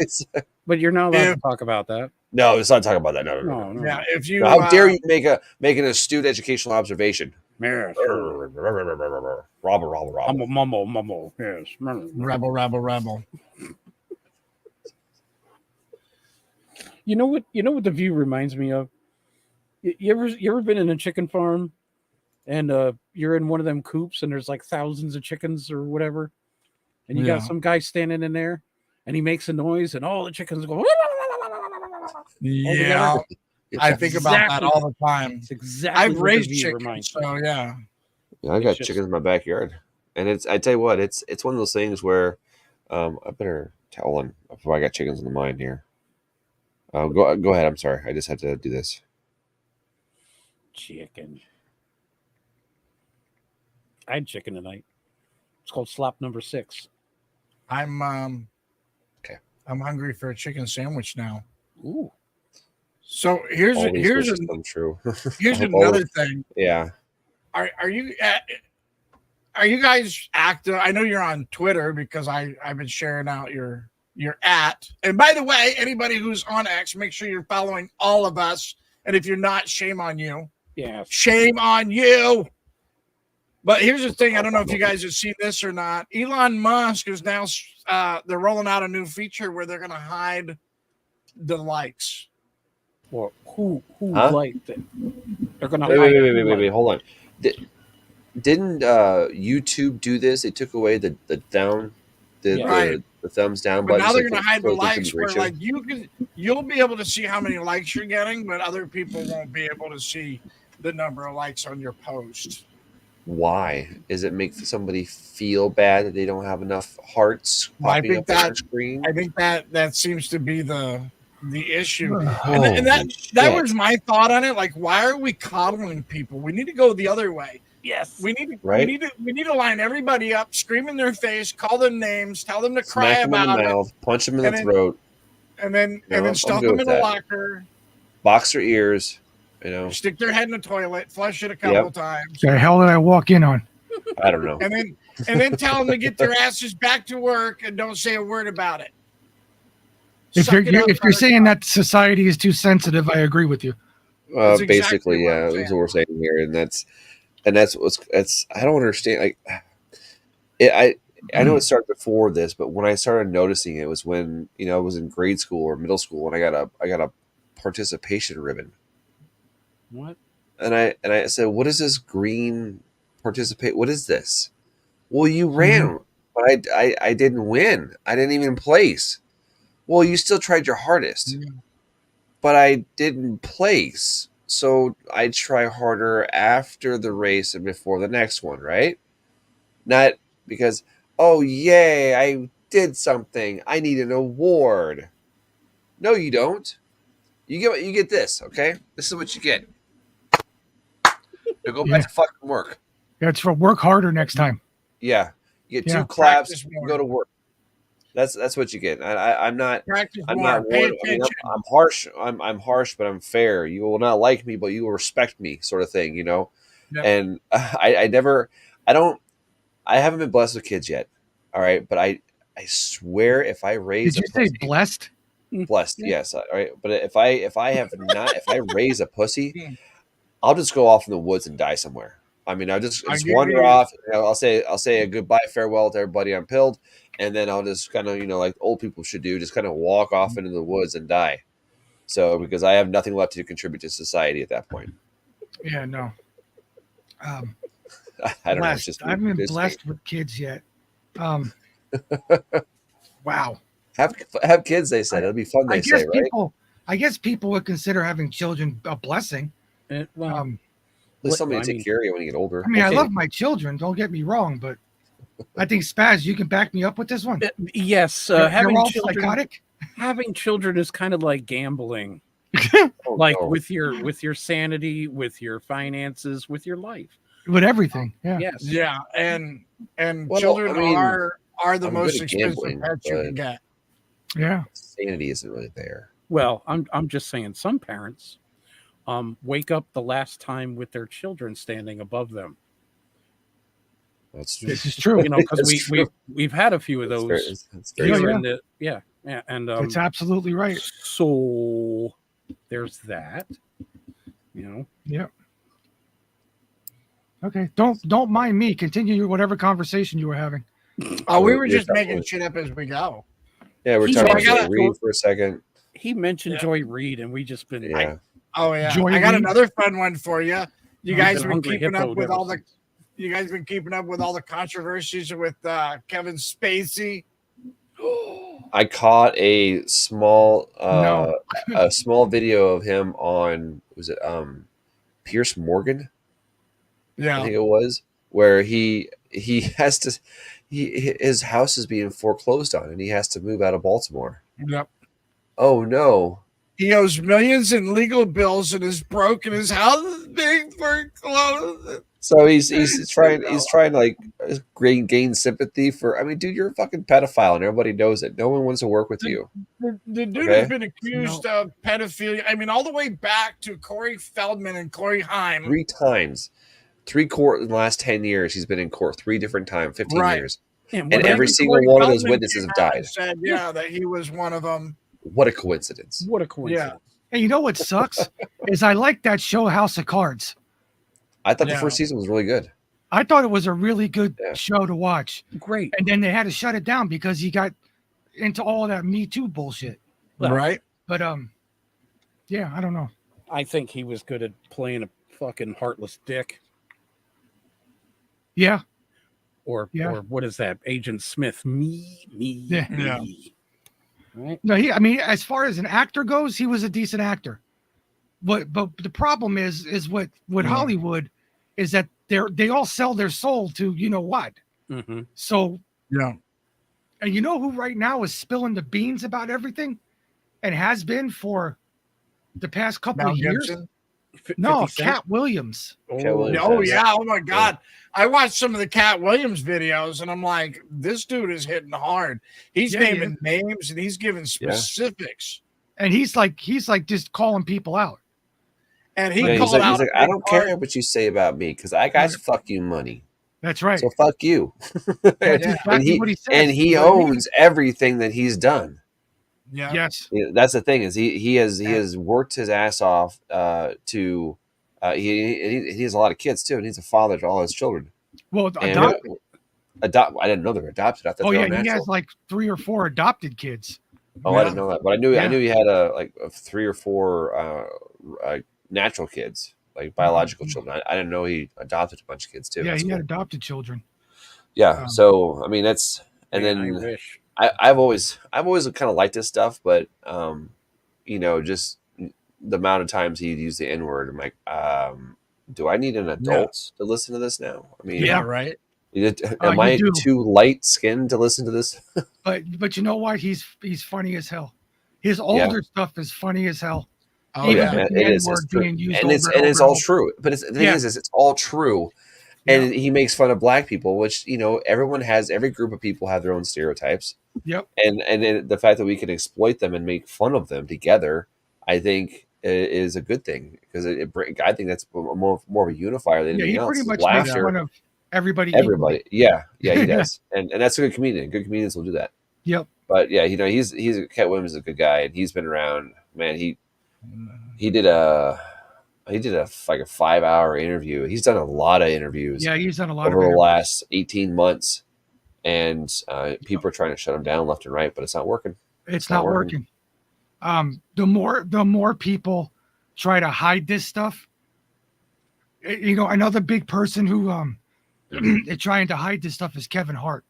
but you're not allowed to talk about that. No, let's not talk about that. No. Yeah, if you how dare you make an astute educational observation? Yes. Robble. Mumble. Yes. Rebel. You know what the View reminds me of? You ever been in a chicken farm, and you're in one of them coops, and there's like thousands of chickens or whatever, and you got some guy standing in there, and he makes a noise, and all the chickens go. Yeah, I think about that all the time. It's exactly. I've raised chickens, so yeah. I got chickens in my backyard, and I tell you what, it's one of those things where I better tell them before I got chickens in the mind here. Go ahead. I'm sorry. I just had to do this. Chicken. I had chicken tonight. It's called slop number 6. I'm okay. I'm hungry for a chicken sandwich now. Ooh. So here's true. Here's another thing. Yeah. Are you guys active? I know you're on Twitter because I've been sharing out your at. And by the way, anybody who's on X, make sure you're following all of us. And if you're not, shame on you. Yeah. Shame on you. But here's the thing. I don't know if you guys have seen this or not. Elon Musk is now they're rolling out a new feature where they're going to hide the likes. Well, who liked it? They're going to wait. Hold on. didn't YouTube do this? They took away the down, Yeah. Right. the thumbs down But button. now so they're it going to hide the close likes where configuration. you'll be able to see how many likes you're getting, but other people won't be able to see the number of likes on your post. Why? Is it make somebody feel bad that they don't have enough hearts Well, I popping think up on their that- screen? I think that seems to be the issue. Holy And that was shit. my thought on it. Like, why are we coddling people? We need to go the other way. Yes. We need to Right. we need to line everybody up, scream in their face, call them names, tell them to cry Smack them in about the it, mouth, punch them in and the then- throat, and then I'm stuff good them with in a that. locker, box their ears. You know, stick their head in the toilet, flush it a couple times, The hell did I walk in on? I don't know. and then tell them to get their asses back to work and don't say a word about it. If Suck you're, it up, if you're saying Buttercup. that society is too sensitive, I agree with you. That's exactly Basically, what I'm yeah, saying. that's what we're saying here, and that's what's I don't understand. Like, I know it started before this, but when I started noticing it was when I was in grade school or middle school, and I got a participation ribbon, What? and I said, "What is this green participate? What is this?" Well, you ran, but I didn't win. I didn't even place. Well, you still tried your hardest, but I didn't place. So I try harder after the race and before the next one, right? Not because, oh, yay, I did something. I need an award. No, you don't. You get this, okay? This is what you get. Now go back to fucking work. That's for work harder next time. Yeah. You get Yeah. 2 claps, Practice you more. go to work. That's what you get. I'm not Practice I'm more. not Pay one. I mean, attention. I'm harsh. I'm harsh, but I'm fair. You will not like me, but you will respect me, sort of thing. Yep. And I never. I don't. I haven't been blessed with kids yet. All right, but I swear if I raise Did you a say pussy, blessed? blessed, yes. All right, but if I have not, if I raise a pussy, Hmm. I'll just go off in the woods and die somewhere. I mean, I'll just I give wander you- off. I'll say a goodbye, farewell to everybody on Pilled, and then I'll just kind of like old people should do, just kind of walk off into the woods and die. So because I have nothing left to contribute to society at that point. Yeah, no. I don't know. It's Blessed. just I haven't been it's- blessed with kids yet. Wow. Have kids. They said it'll be fun. They say, right? I guess people would consider having children a blessing. Well, At least somebody I to take mean- care of you when you get older. I mean, I Okay. love my children. Don't get me wrong, but I think Spaz, you can back me up with this one. yes, You're having all children, psychotic. having children is kind of like gambling, Oh, like no. with your sanity, with your finances, with your life. With everything. Yeah. Yes. Yeah, and Well, children I mean, are the I'm most good at expensive gambling, pets you but- can get. Yeah. sanity isn't really there. Well, I'm just saying some parents wake up the last time with their children standing above them. That's This is true. You know, because That's true. we've had a few of That's those. that's Yeah, very here true. in the- yeah, and That's absolutely right. so there's that. You know, Yeah. Okay. Don't mind me. Continue your whatever conversation you were having. Oh, we We're- were we're just definitely- making shit up as we go. Yeah, we're He's talking already about got- Joy Reid for a second. he mentioned Yeah. Joy Reid, and we just been Yeah. Oh yeah, Joy I got Reid. another fun one for you. You I've guys been been hungry keeping hippo up with ever all the since. you guys been keeping up with all the controversies with Kevin Spacey. I caught a small No. a small video of him on was it Pierce Morgan? I Yeah, think it was, where he has to his house is being foreclosed on and he has to move out of Baltimore. yep. Oh no. He owes millions in legal bills and is broke, and his house is being foreclosed. So he's trying No. he's trying to like gain sympathy for. I mean, dude, you're a fucking pedophile and everybody knows it. No one wants to work with you. The dude Okay. has been accused of pedophilia. I mean, all the way back to Corey Feldman and Corey Haim. 3 times. 3 court in the last 10 years he's been in court 3 different times, 15 Right. years. Yeah, And what every a- single Corey one of those Feldman witnesses came have out and died. Said, yeah, that he was one of them. What a coincidence. what a coincidence. And you know what sucks is I like that show House of Cards. I thought the Yeah. first season was really good. I thought it was a really good Yeah. show to watch. Great. And then they had to shut it down because he got into all that Me Too bullshit. Well, Right? But yeah, I don't know. I think he was good at playing a fucking heartless dick. Yeah. or Yeah. or what is that? Agent Smith, me, Yeah. me. Right? No, I mean, as far as an actor goes, he was a decent actor. But the problem is with Yeah. Hollywood is that they all sell their soul to you know what. Mm-hmm. So, Yeah. and you know who right now is spilling the beans about everything, and has been for the past couple Mel of years. Gibson. No, 50 Cent? Cat Williams. Cat Williams. Oh Yes. yeah! Oh my God! I watched some of the Cat Williams videos, and I'm like, this dude is hitting hard. He's Yeah, he naming names and he's giving specifics. And he's like just calling people out. And he Yeah, called he's out. like, I don't care what you say about me because I got fuck you money. That's right. So fuck you. That's Yeah. exactly what he says. And he You know what I mean? owns everything that he's done. Yeah. Yes. You know, that's the thing is he has worked his ass off to he has a lot of kids too, and he's a father to all his children. Well, And adopt. I didn't know they were adopted. I thought Oh they were yeah, he natural. has like 3 or 4 adopted kids. Oh, I didn't know that, but I knew Yeah. he had a 3 or 4 natural kids, like biological children. I didn't know he adopted a bunch of kids too. Yeah, That's he had cool. adopted children. Yeah. um, So I mean that's and I then wish. I've always kind of liked this stuff, but you know, just the amount of times he used the N word, I'm like, do I need an adult to listen to this now? I mean, Yeah. Right. am you I do. too light skinned to listen to this? But you know what? He's funny as hell. His older stuff is funny as hell. Oh Even yeah. with the it is. N-word It's true. being used And it's over and it's over all and true. But the thing Yeah. is it's all true. And he makes fun of black people, which you know every group of people have their own stereotypes. Yep. And then the fact that we can exploit them and make fun of them together, I think is a good thing because I think that's more of a unifier than Yeah, anything he else. pretty much makes Laughter, fun of everybody. equally. everybody, yeah, he does, and that's a good comedian. Good comedians will do that. Yep. But yeah, you know, he's Cat Williams is a good guy, and he's been around. Man, he did a 5-hour interview. He's done a lot of interviews Yeah, he's done a lot over of the interviews. last 18 months, and people are trying to shut him down left and right, but it's not working. It's not working. The more people try to hide this stuff, you know, another big person who is trying to hide this stuff is Kevin Hart.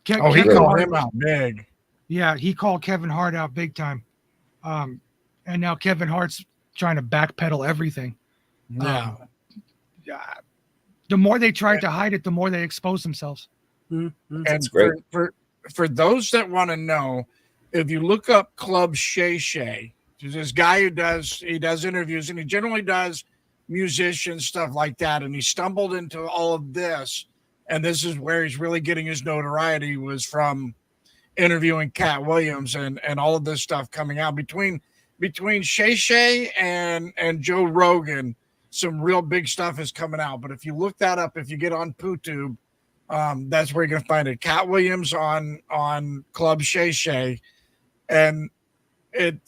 He Kevin called Hart- him out big. Yeah, he called Kevin Hart out big time. And now Kevin Hart's trying to backpedal everything. Yeah. Yeah. The more they try to hide it, the more they expose themselves. Mm-hmm. And great. for those that want to know, if you look up Club Shay Shay, there's this guy who does interviews, and he generally does musician stuff like that. And he stumbled into all of this, and this is where he's really getting his notoriety, was from interviewing Cat Williams and all of this stuff coming out between Shay Shay and Joe Rogan. Some real big stuff is coming out. But if you look that up, if you get on PooTube, that's where you're gonna find it. Cat Williams on Club Shay Shay, and it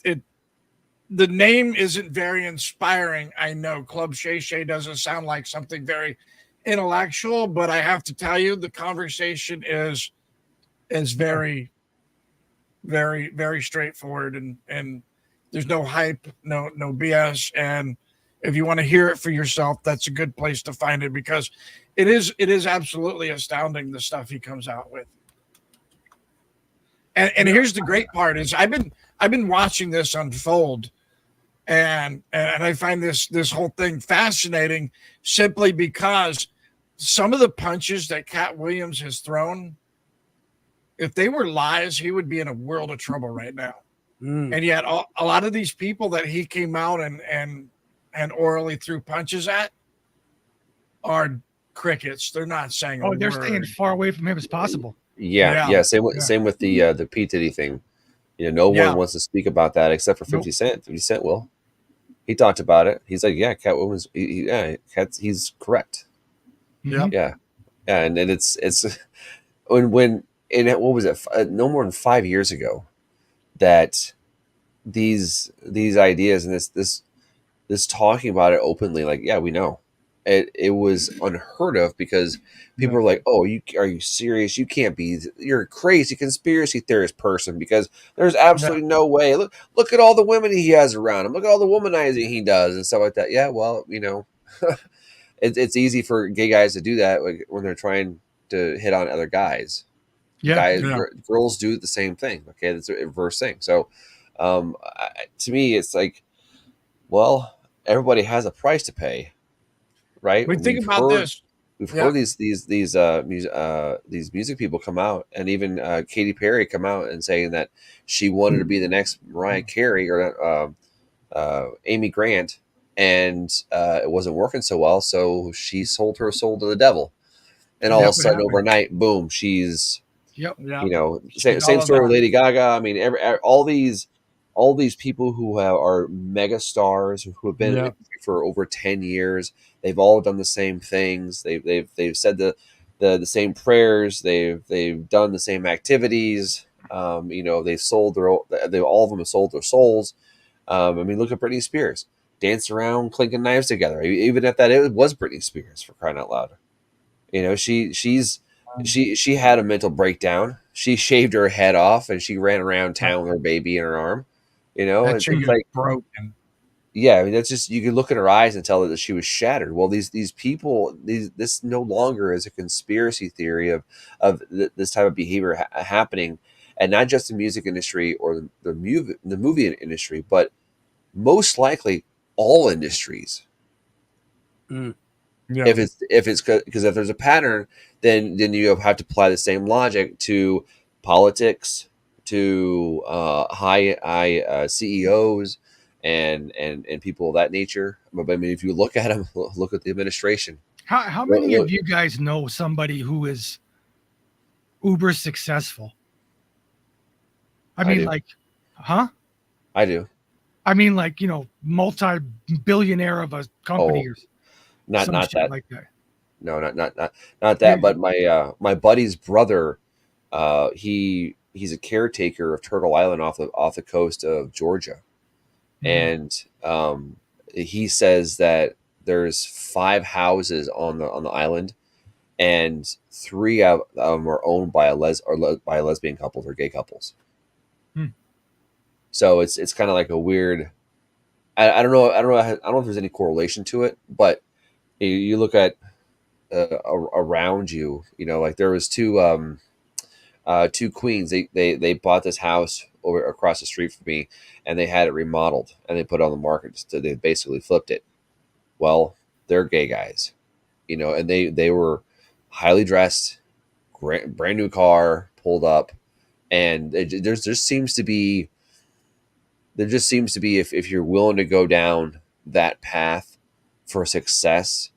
the name isn't very inspiring. I know Club Shay Shay doesn't sound like something very intellectual, but I have to tell you, the conversation is very, very, very straightforward, and there's no hype, no BS. And if you want to hear it for yourself, that's a good place to find it, because it is absolutely astounding, the stuff he comes out with. And here's the great part is I've been watching this unfold, and I find this whole thing fascinating, simply because some of the punches that Cat Williams has thrown, if they were lies, he would be in a world of trouble right now. And yet a lot of these people that he came out and orally threw punches at are crickets. They're not saying Oh, a they're word. staying far away from him as possible. Yeah. Same with the P Diddy thing. You know, no one wants to speak about that except for 50 Cent. 50 Cent will. He talked about it. He's like, yeah, Cat Williams. He's correct. Yeah. Yeah, and it's when what was it? No more than 5 years ago, that these ideas and this talking about it openly, like, yeah, we know. It was unheard of, because people were like, "Oh, are you serious? You can't be. You're a crazy conspiracy theorist person, because there's absolutely no way. Look at all the women he has around him. Look at all the womanizing he does and stuff like that." Yeah, well, you know, it's easy for gay guys to do that when they're trying to hit on other guys. Yeah. Guys, Yeah. girls do the same thing. Okay, that's a reverse thing. So, to me, it's like, well, everybody has a price to pay, right? We think about this. We've Yeah. heard these music people come out, and even Katy Perry come out and saying that she wanted to be the next Mariah Carey or Amy Grant, and it wasn't working so well, so she sold her soul to the devil, and all of a That's what sudden, happened. overnight, boom, she's Yep. Yeah. you know, She's same all story with about it. Lady Gaga. I mean, all these people who are mega stars who have been in the Yeah. industry for over 10 years. They've all done the same things. They've said the same prayers. They've done the same activities. They've sold they all of them have sold their souls. I mean, look at Britney Spears, dance around clinking knives together. Even if it was Britney Spears, for crying out loud. She had a mental breakdown. She shaved her head off and she ran around town with her baby in her arm. That It's chick is like, broken. yeah, I mean, that's just, you can look in her eyes and tell that she was shattered. Well, these people, this no longer is a conspiracy theory of this type of behavior happening, and not just the music industry or the movie industry, but most likely all industries. Yeah. If it's because if there's a pattern, then you have to apply the same logic to politics, to high CEOs, and people of that nature. But I mean, if you look at them, look at the administration. How many of you guys know somebody who is uber successful? I mean, do. like, huh? I do. I mean, like, multi-billionaire of a company or Not some not shit that. like that. No, not that. Yeah. But my buddy's brother, he's a caretaker of Turtle Island off the coast of Georgia, and he says that there's 5 houses on the island, and 3 of them are owned by by lesbian couples or gay couples. So it's kind of like a weird. I don't know. I don't know if there's any correlation to it, but you look at around you, like there was 2 queens. They bought this house over across the street from me, and they had it remodeled and they put it on the market. So they basically flipped it. Well, they're gay guys, and they were highly dressed, brand new car pulled up, and there just seems to be if you're willing to go down that path for success,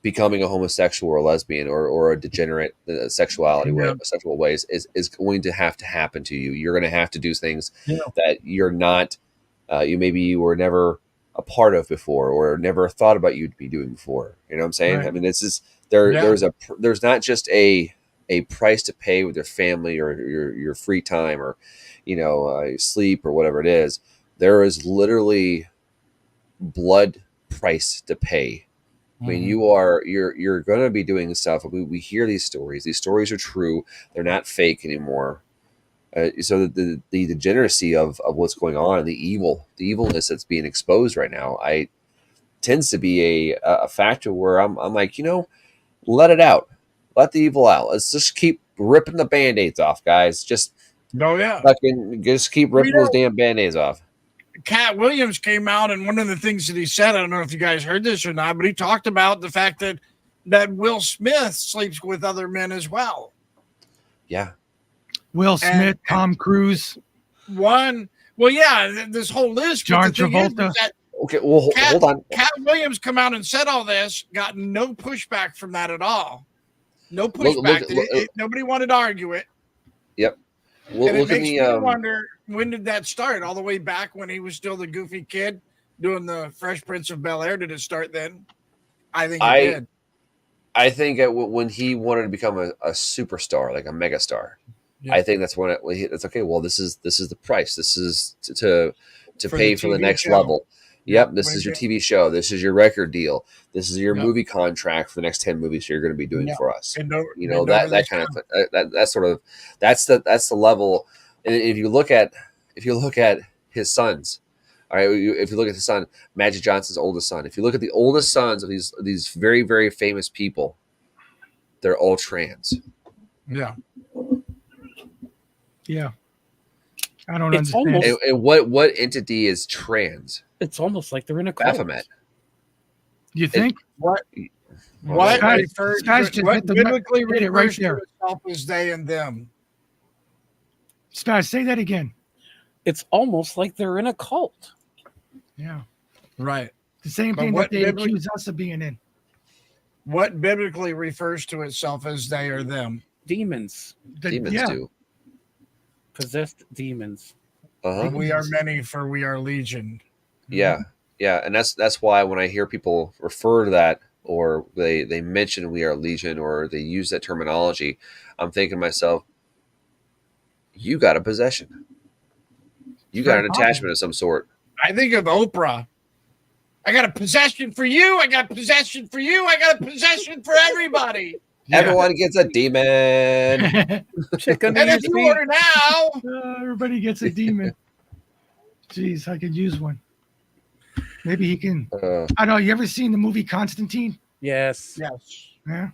becoming a homosexual or a lesbian or a degenerate sexual ways is going to happen to you. You're going to have to do things that you're not, you were never a part of before or never thought about you'd be doing before. You know what I'm saying? Right. I mean, this is there's not just a price to pay with your family or your free time or, sleep or whatever it is. There is literally blood price to pay. I mean, you're going to be doing stuff. We hear these stories. These stories are true. They're not fake anymore. So the degeneracy of what's going on, the evilness that's being exposed right now, tends to be a factor where I'm like, let it out, let the evil out. Let's just keep ripping the Band-Aids off, guys. Just keep ripping those damn Band-Aids off. Cat Williams came out, and one of the things that he said, I don't know if you guys heard this or not, but he talked about the fact that Will Smith sleeps with other men as well. Yeah. Will Smith, Tom Cruise, this whole list. John Travolta. Okay, well, hold on. Cat Williams come out and said all this, got no pushback from that at all. No pushback. Nobody wanted to argue it. Yep. And it makes me wonder, when did that start? All the way back when he was still the goofy kid doing the Fresh Prince of Bel-Air? Did it start then? I think it did. I think when he wanted to become a superstar, like a megastar, I think that's when it's okay. Well, this is the price. This is to pay for the next level. Yep, this is your TV show. This is your record deal. This is your movie contract for the next 10 movies you're going to be doing for us. That kind of that's the level. And if you look at his sons, All right, if you look at the son, Magic Johnson's oldest son. If you look at the oldest sons of these very, very famous people, they're all trans. Yeah. Yeah. I don't It's understand. almost- And what entity is trans? It's almost like they're in a cult. Baphomet. You think? What Guys- refers guys to just what hit the- biblically hit it right refers there. to itself as they and them. Spaz, say that again. It's almost like they're in a cult. Yeah. Right. The same But thing what that they bibli- accuse us of being in. What biblically refers to itself as they or them. Demons, Demons yeah. do. possessed demons. Uh huh. We are many, for we are legion. Yeah, yeah, and that's why when I hear people refer to that, or they mention we are legion, or they use that terminology, I'm thinking to myself, you got a possession. You got Very an attachment of some sort. I think of Oprah. I got a possession for you. I got a possession for you. I got a possession for everybody. Yeah. Everyone gets a demon. Check under And your if you seat. order now, Everybody gets a demon. Jeez, I could use one. Maybe he can. I know. You ever seen the movie Constantine? Yes. yes, Yeah.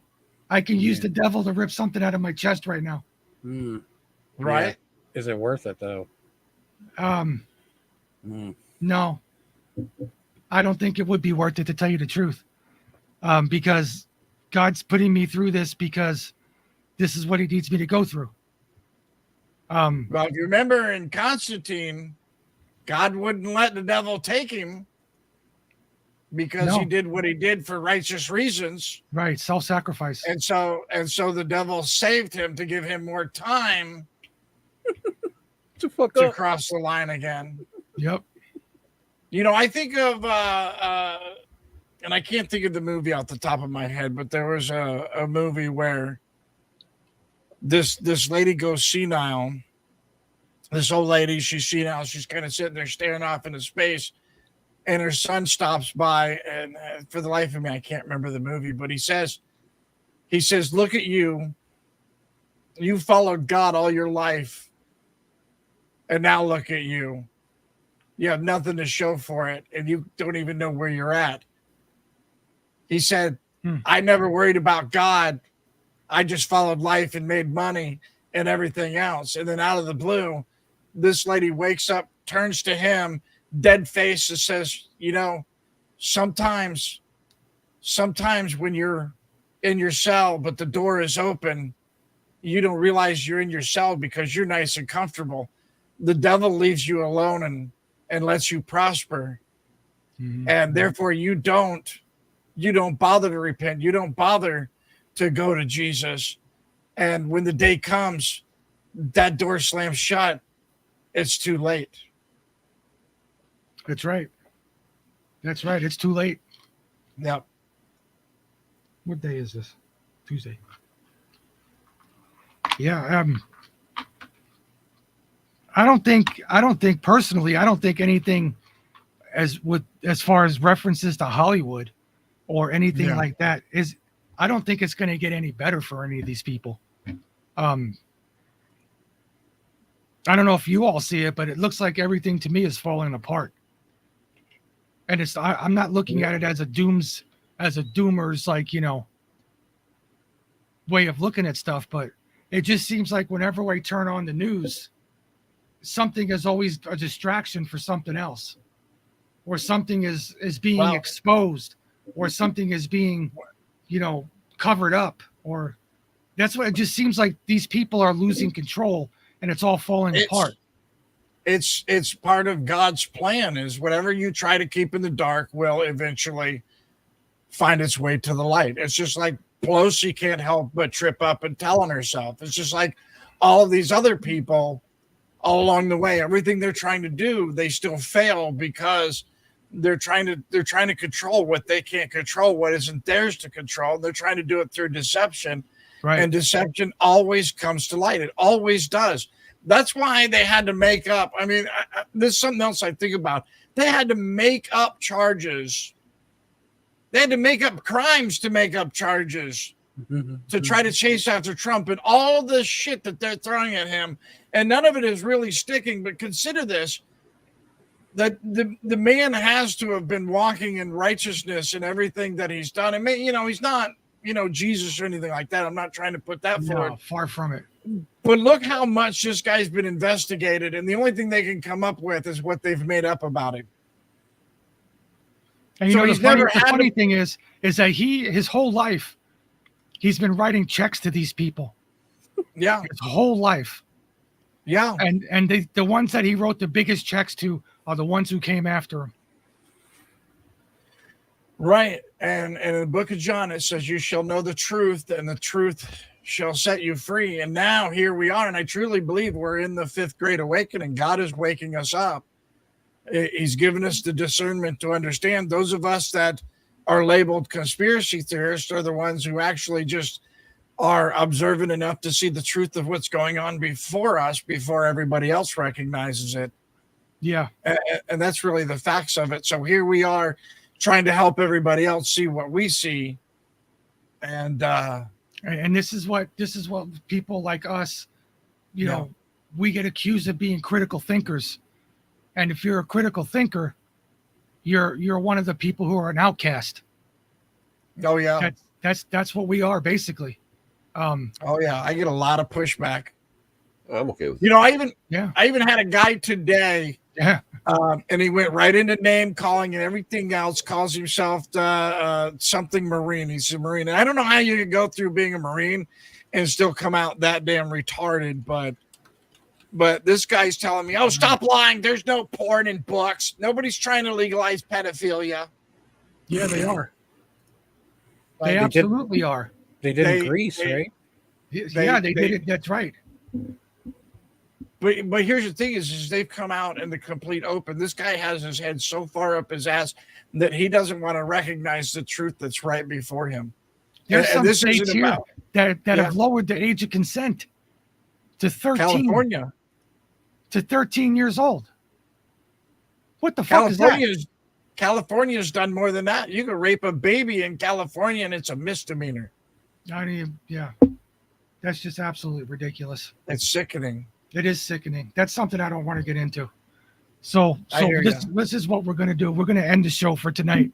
I can use the devil to rip something out of my chest right now. Mm. right? Is it worth it though? Mm. No, I don't think it would be worth it, to tell you the truth. Because God's putting me through this because this is what he needs me to go through. Well, if you remember in Constantine, God wouldn't let the devil take him because No. he did what he did for righteous reasons. Right. Self-sacrifice. And so the devil saved him to give him more time To fuck to up. cross the line again. Yep. You know, I think of and I can't think of the movie off the top of my head, but there was a movie where this lady goes senile. This old lady, she's senile. She's kind of sitting there staring off into space, and her son stops by, and for the life of me, I can't remember the movie, but he says, "Look at you. You followed God all your life, and now look at you. You have nothing to show for it, and you don't even know where you're at." He said, "I never worried about God. I just followed life and made money and everything else." And then out of the blue, this lady wakes up, turns to him, dead face, and says, "You know, sometimes when you're in your cell, but the door is open, you don't realize you're in your cell because you're nice and comfortable. The devil leaves you alone and lets you prosper. And therefore you don't bother to repent. You don't bother to go to Jesus. And when the day comes, that door slams shut. It's too late." That's right. That's right. It's too late. Yep. What day is this? Tuesday. Yeah. I don't think personally, I don't think anything as far as references to Hollywood or anything Yeah. like that I don't think it's going to get any better for any of these people. I don't know if you all see it, but it looks like everything to me is falling apart. And I'm not looking at it as a doomer's, like, way of looking at stuff, but it just seems like whenever I turn on the news, something is always a distraction for something else, or something is being Well- exposed, or something is being, covered up, or that's what it just seems like. These people are losing control and it's all falling apart. It's part of God's plan. Is whatever you try to keep in the dark will eventually find its way to the light. It's just like Pelosi can't help but trip up and tell on herself. It's just like all of these other people all along the way. Everything they're trying to do, they still fail because they're trying to control what they can't control, what isn't theirs to control. They're trying to do it through deception. Right. And deception always comes to light. It always does. That's why they had to make up. I mean, there's something else I think about. They had to make up charges. They had to make up crimes to make up charges to try to chase after Trump and all the shit that they're throwing at him. And none of it is really sticking. But consider this. that the man has to have been walking in righteousness in everything that he's done. And he's not, Jesus or anything like that. I'm not trying to put that forward. No, far from it. But look how much this guy's been investigated, and the only thing they can come up with is what they've made up about him. And So the he's never had funny thing is that his whole life, he's been writing checks to these people. Yeah, His whole life. yeah. And the ones that he wrote the biggest checks to are the ones who came after him. Right. And in the book of John, it says, you shall know the truth, and the truth shall set you free. And now here we are. And I truly believe we're in the 5th great awakening. God is waking us up. He's given us the discernment to understand. Those of us that are labeled conspiracy theorists are the ones who actually just are observant enough to see the truth of what's going on before us, before everybody else recognizes it. Yeah. And that's really the facts of it. So here we are trying to help everybody else see what we see. And this is what people like us, we get accused of being critical thinkers. And if you're a critical thinker, you're one of the people who are an outcast. oh yeah, That's what we are basically. oh yeah, I get a lot of pushback. I'm okay with it. Yeah. I even had a guy today, Yeah. and he went right into name calling and everything else. Calls himself something Marine. He's a Marine, and I don't know how you could go through being a Marine and still come out that damn retarded, But this guy's telling me, oh, stop lying. There's no porn in books. Nobody's trying to legalize pedophilia. Yeah, they are. They They did- absolutely are. They did They- in Greece, they- right? Yeah, they did it. That's right. But here's the thing is they've come out in the complete open. This guy has his head so far up his ass that he doesn't want to recognize the truth that's right before him. There's And some this states isn't here about that Yeah. have lowered the age of consent to 13 California. to 13 years old. What the fuck is that? California's done more than that. You can rape a baby in California and it's a misdemeanor. Yeah. That's just absolutely ridiculous. It's sickening. It is sickening. That's something I don't want to get into. So I hear this is what we're going to do. We're going to end the show for tonight.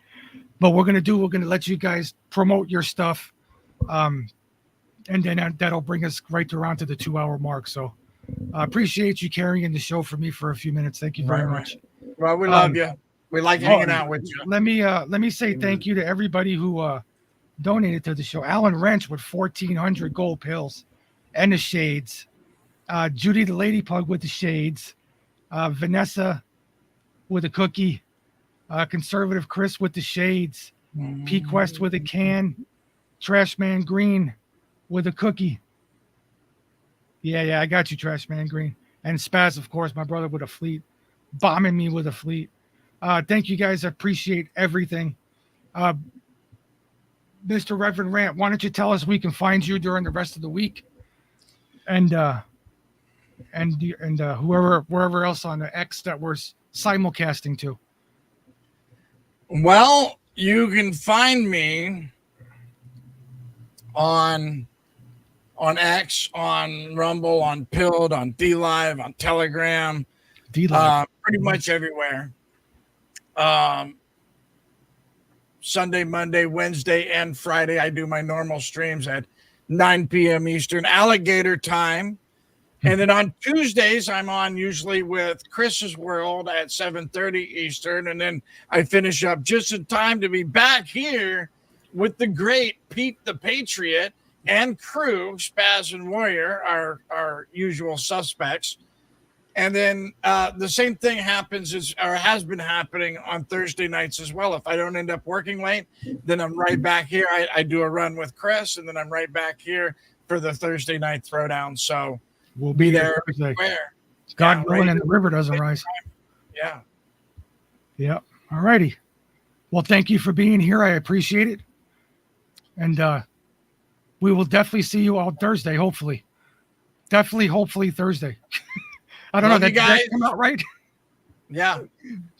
But we're going to let you guys promote your stuff. And then that'll bring us right around to the 2-hour mark. So I appreciate you carrying the show for me for a few minutes. Thank you very Right. much. Well, we love you. We like hanging out with you. Let me say thank you to everybody who donated to the show. Alan Wrench with 1,400 gold pills and the shades. Judy the Lady Pug with the shades. Vanessa with a cookie. Conservative Chris with the shades. P Quest with a can. Trash Man Green with a cookie. Yeah, I got you, Trash Man Green. And Spaz, of course, my brother with a fleet. Bombing me with a fleet. Thank you guys. I appreciate everything. Mr. Reverend Rant, why don't you tell us we can find you during the rest of the week? And wherever else on the X that we're simulcasting to. Well, you can find me on X, on Rumble, on Pilled, on DLive, on Telegram, pretty much everywhere. Sunday, Monday, Wednesday, and Friday, I do my normal streams at 9 p.m. Eastern, alligator time. And then on Tuesdays, I'm on usually with Chris's World at 7:30 Eastern. And then I finish up just in time to be back here with the great Pete the Patriot and crew, Spaz and Warrior, our usual suspects. And then the same thing has been happening on Thursday nights as well. If I don't end up working late, then I'm right back here. I do a run with Chris, and then I'm right back here for the Thursday night throwdown. So We'll be there Thursday. everywhere. God Yeah, willing, right. and the river doesn't rise. Yeah. Yep. All righty. Well, thank you for being here. I appreciate it. And we will definitely see you all Thursday, hopefully. Hopefully Thursday. I don't Love know. you Did that guys. come out right? Yeah.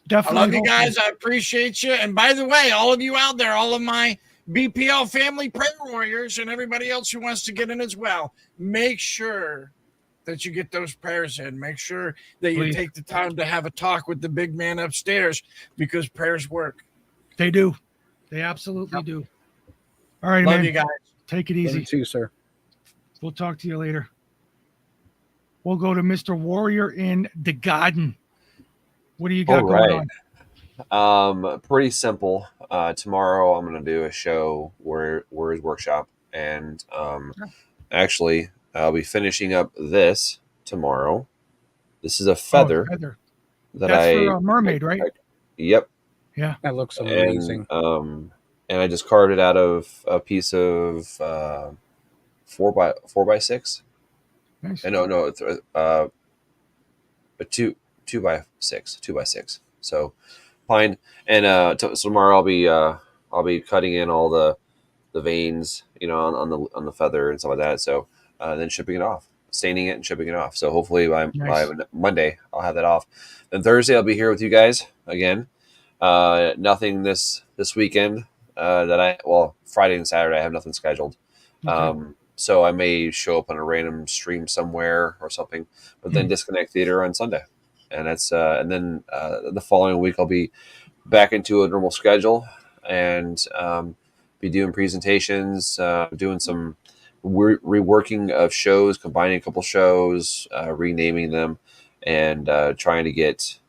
Definitely. I love you hopefully. guys. I appreciate you. And by the way, all of you out there, all of my BPL family prayer warriors and everybody else who wants to get in as well, make sure that you get those prayers in. Make sure that you Please. take the time to have a talk with the big man upstairs, because prayers work. They do. They absolutely do. All right, Love man. you guys. Take it Love easy. you too, sir. We'll talk to you later. We'll go to Mr. Warrior in the Garden. What do you got All going right. on? Pretty simple. Tomorrow I'm going to do a show Warriors Workshop, and actually I'll be finishing up this tomorrow. This is a feather Feather. that That's I. for a mermaid, right? Yep. That looks amazing. And I just carved it out of a piece of 4x6. Nice. No, it's a 2x6. So pine, and so tomorrow I'll be cutting in all the veins, on the feather and stuff like that. So then shipping it off, staining it and shipping it off. So hopefully by Monday I'll have that off. Then Thursday I'll be here with you guys again. Nothing this weekend. Friday and Saturday I have nothing scheduled. Okay. So I may show up on a random stream somewhere or something, but then Disconnect Theater on Sunday, and that's and then the following week I'll be back into a normal schedule and be doing presentations, doing some reworking of shows, combining a couple shows, renaming them, and trying to get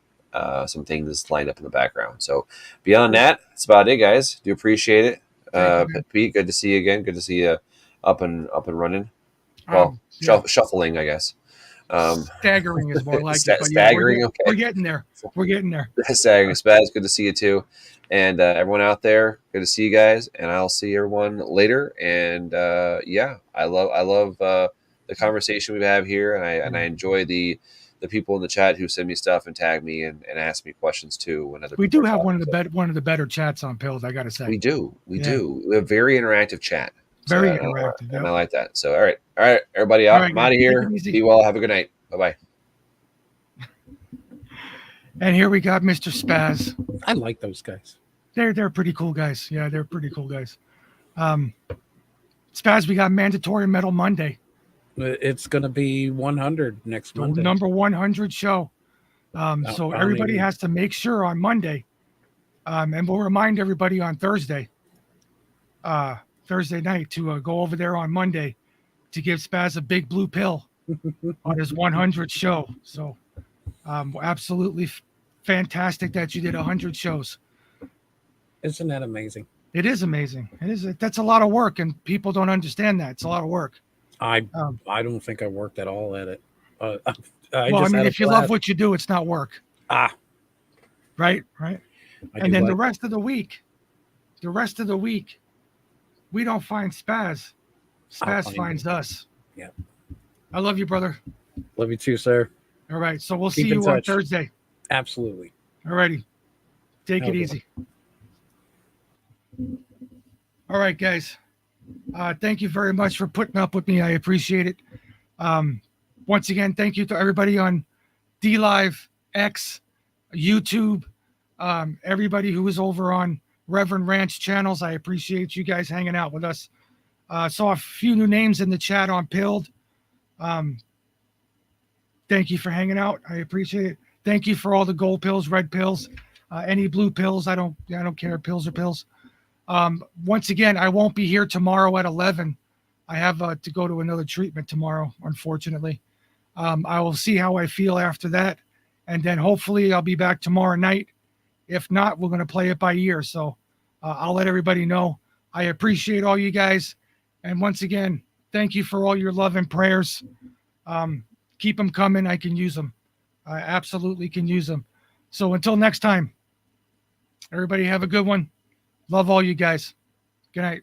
some things lined up in the background. So beyond that, that's about it, guys. Do appreciate it. Thank you, man. Pete, good to see you again. Good to see you up and running. Well, Yeah. shuffling, I guess. Staggering is more like it. But Staggering, yeah, okay. We're getting there. We're getting there. Staggering. Spaz, good to see you too. And everyone out there, good to see you guys. And I'll see everyone later. And I love the conversation we have here, and I enjoy the people in the chat who send me stuff and tag me and ask me questions too. When other We people do are have talking. one of the better chats on Pills, I gotta say. We do. We Yeah. do. We have very interactive chat. Very So, interactive. And yeah. I like that. So, all right, everybody, All out. right, I'm out of guys, here. take it easy. Be well. Have a good night. Bye bye. And here we got Mr. Spaz. I like those guys. They're pretty cool guys. Yeah, they're pretty cool guys. Spaz, we got Mandatory Metal Monday. It's going to be 100 next The Monday. number 100 show. So I don't everybody even- has to make sure on Monday, and we'll remind everybody on Thursday night to go over there on Monday to give Spaz a big blue pill on his 100 show. So absolutely fantastic that you did 100 shows. Isn't that amazing? It is amazing. It is. That's a lot of work, and people don't understand that. It's a lot of work. I don't think I worked at all at it. I mean, if you love what you do, it's not work. Right. I And do then like- the rest of the week, we don't find Spaz. I'll Spaz find finds us. Yeah. I love you, brother. Love you too, sir. All right. So we'll Keep see in you on touch. Thursday. Absolutely. All righty. Take it Okay. easy. All right, guys. Thank you very much for putting up with me. I appreciate it. Once again, thank you to everybody on DLive, X, YouTube, everybody who is over on Reverend Ranch channels. I appreciate you guys hanging out with us. Saw a few new names in the chat on Pilled. Thank you for hanging out. I appreciate it. Thank you for all the gold pills, red pills, any blue pills. I don't care. Pills are pills. Once again, I won't be here tomorrow at 11. I have to go to another treatment tomorrow, unfortunately. I will see how I feel after that. And then hopefully I'll be back tomorrow night. If not, we're going to play it by ear. So I'll let everybody know. I appreciate all you guys. And once again, thank you for all your love and prayers. Keep them coming. I can use them. I absolutely can use them. So until next time, everybody have a good one. Love all you guys. Good night.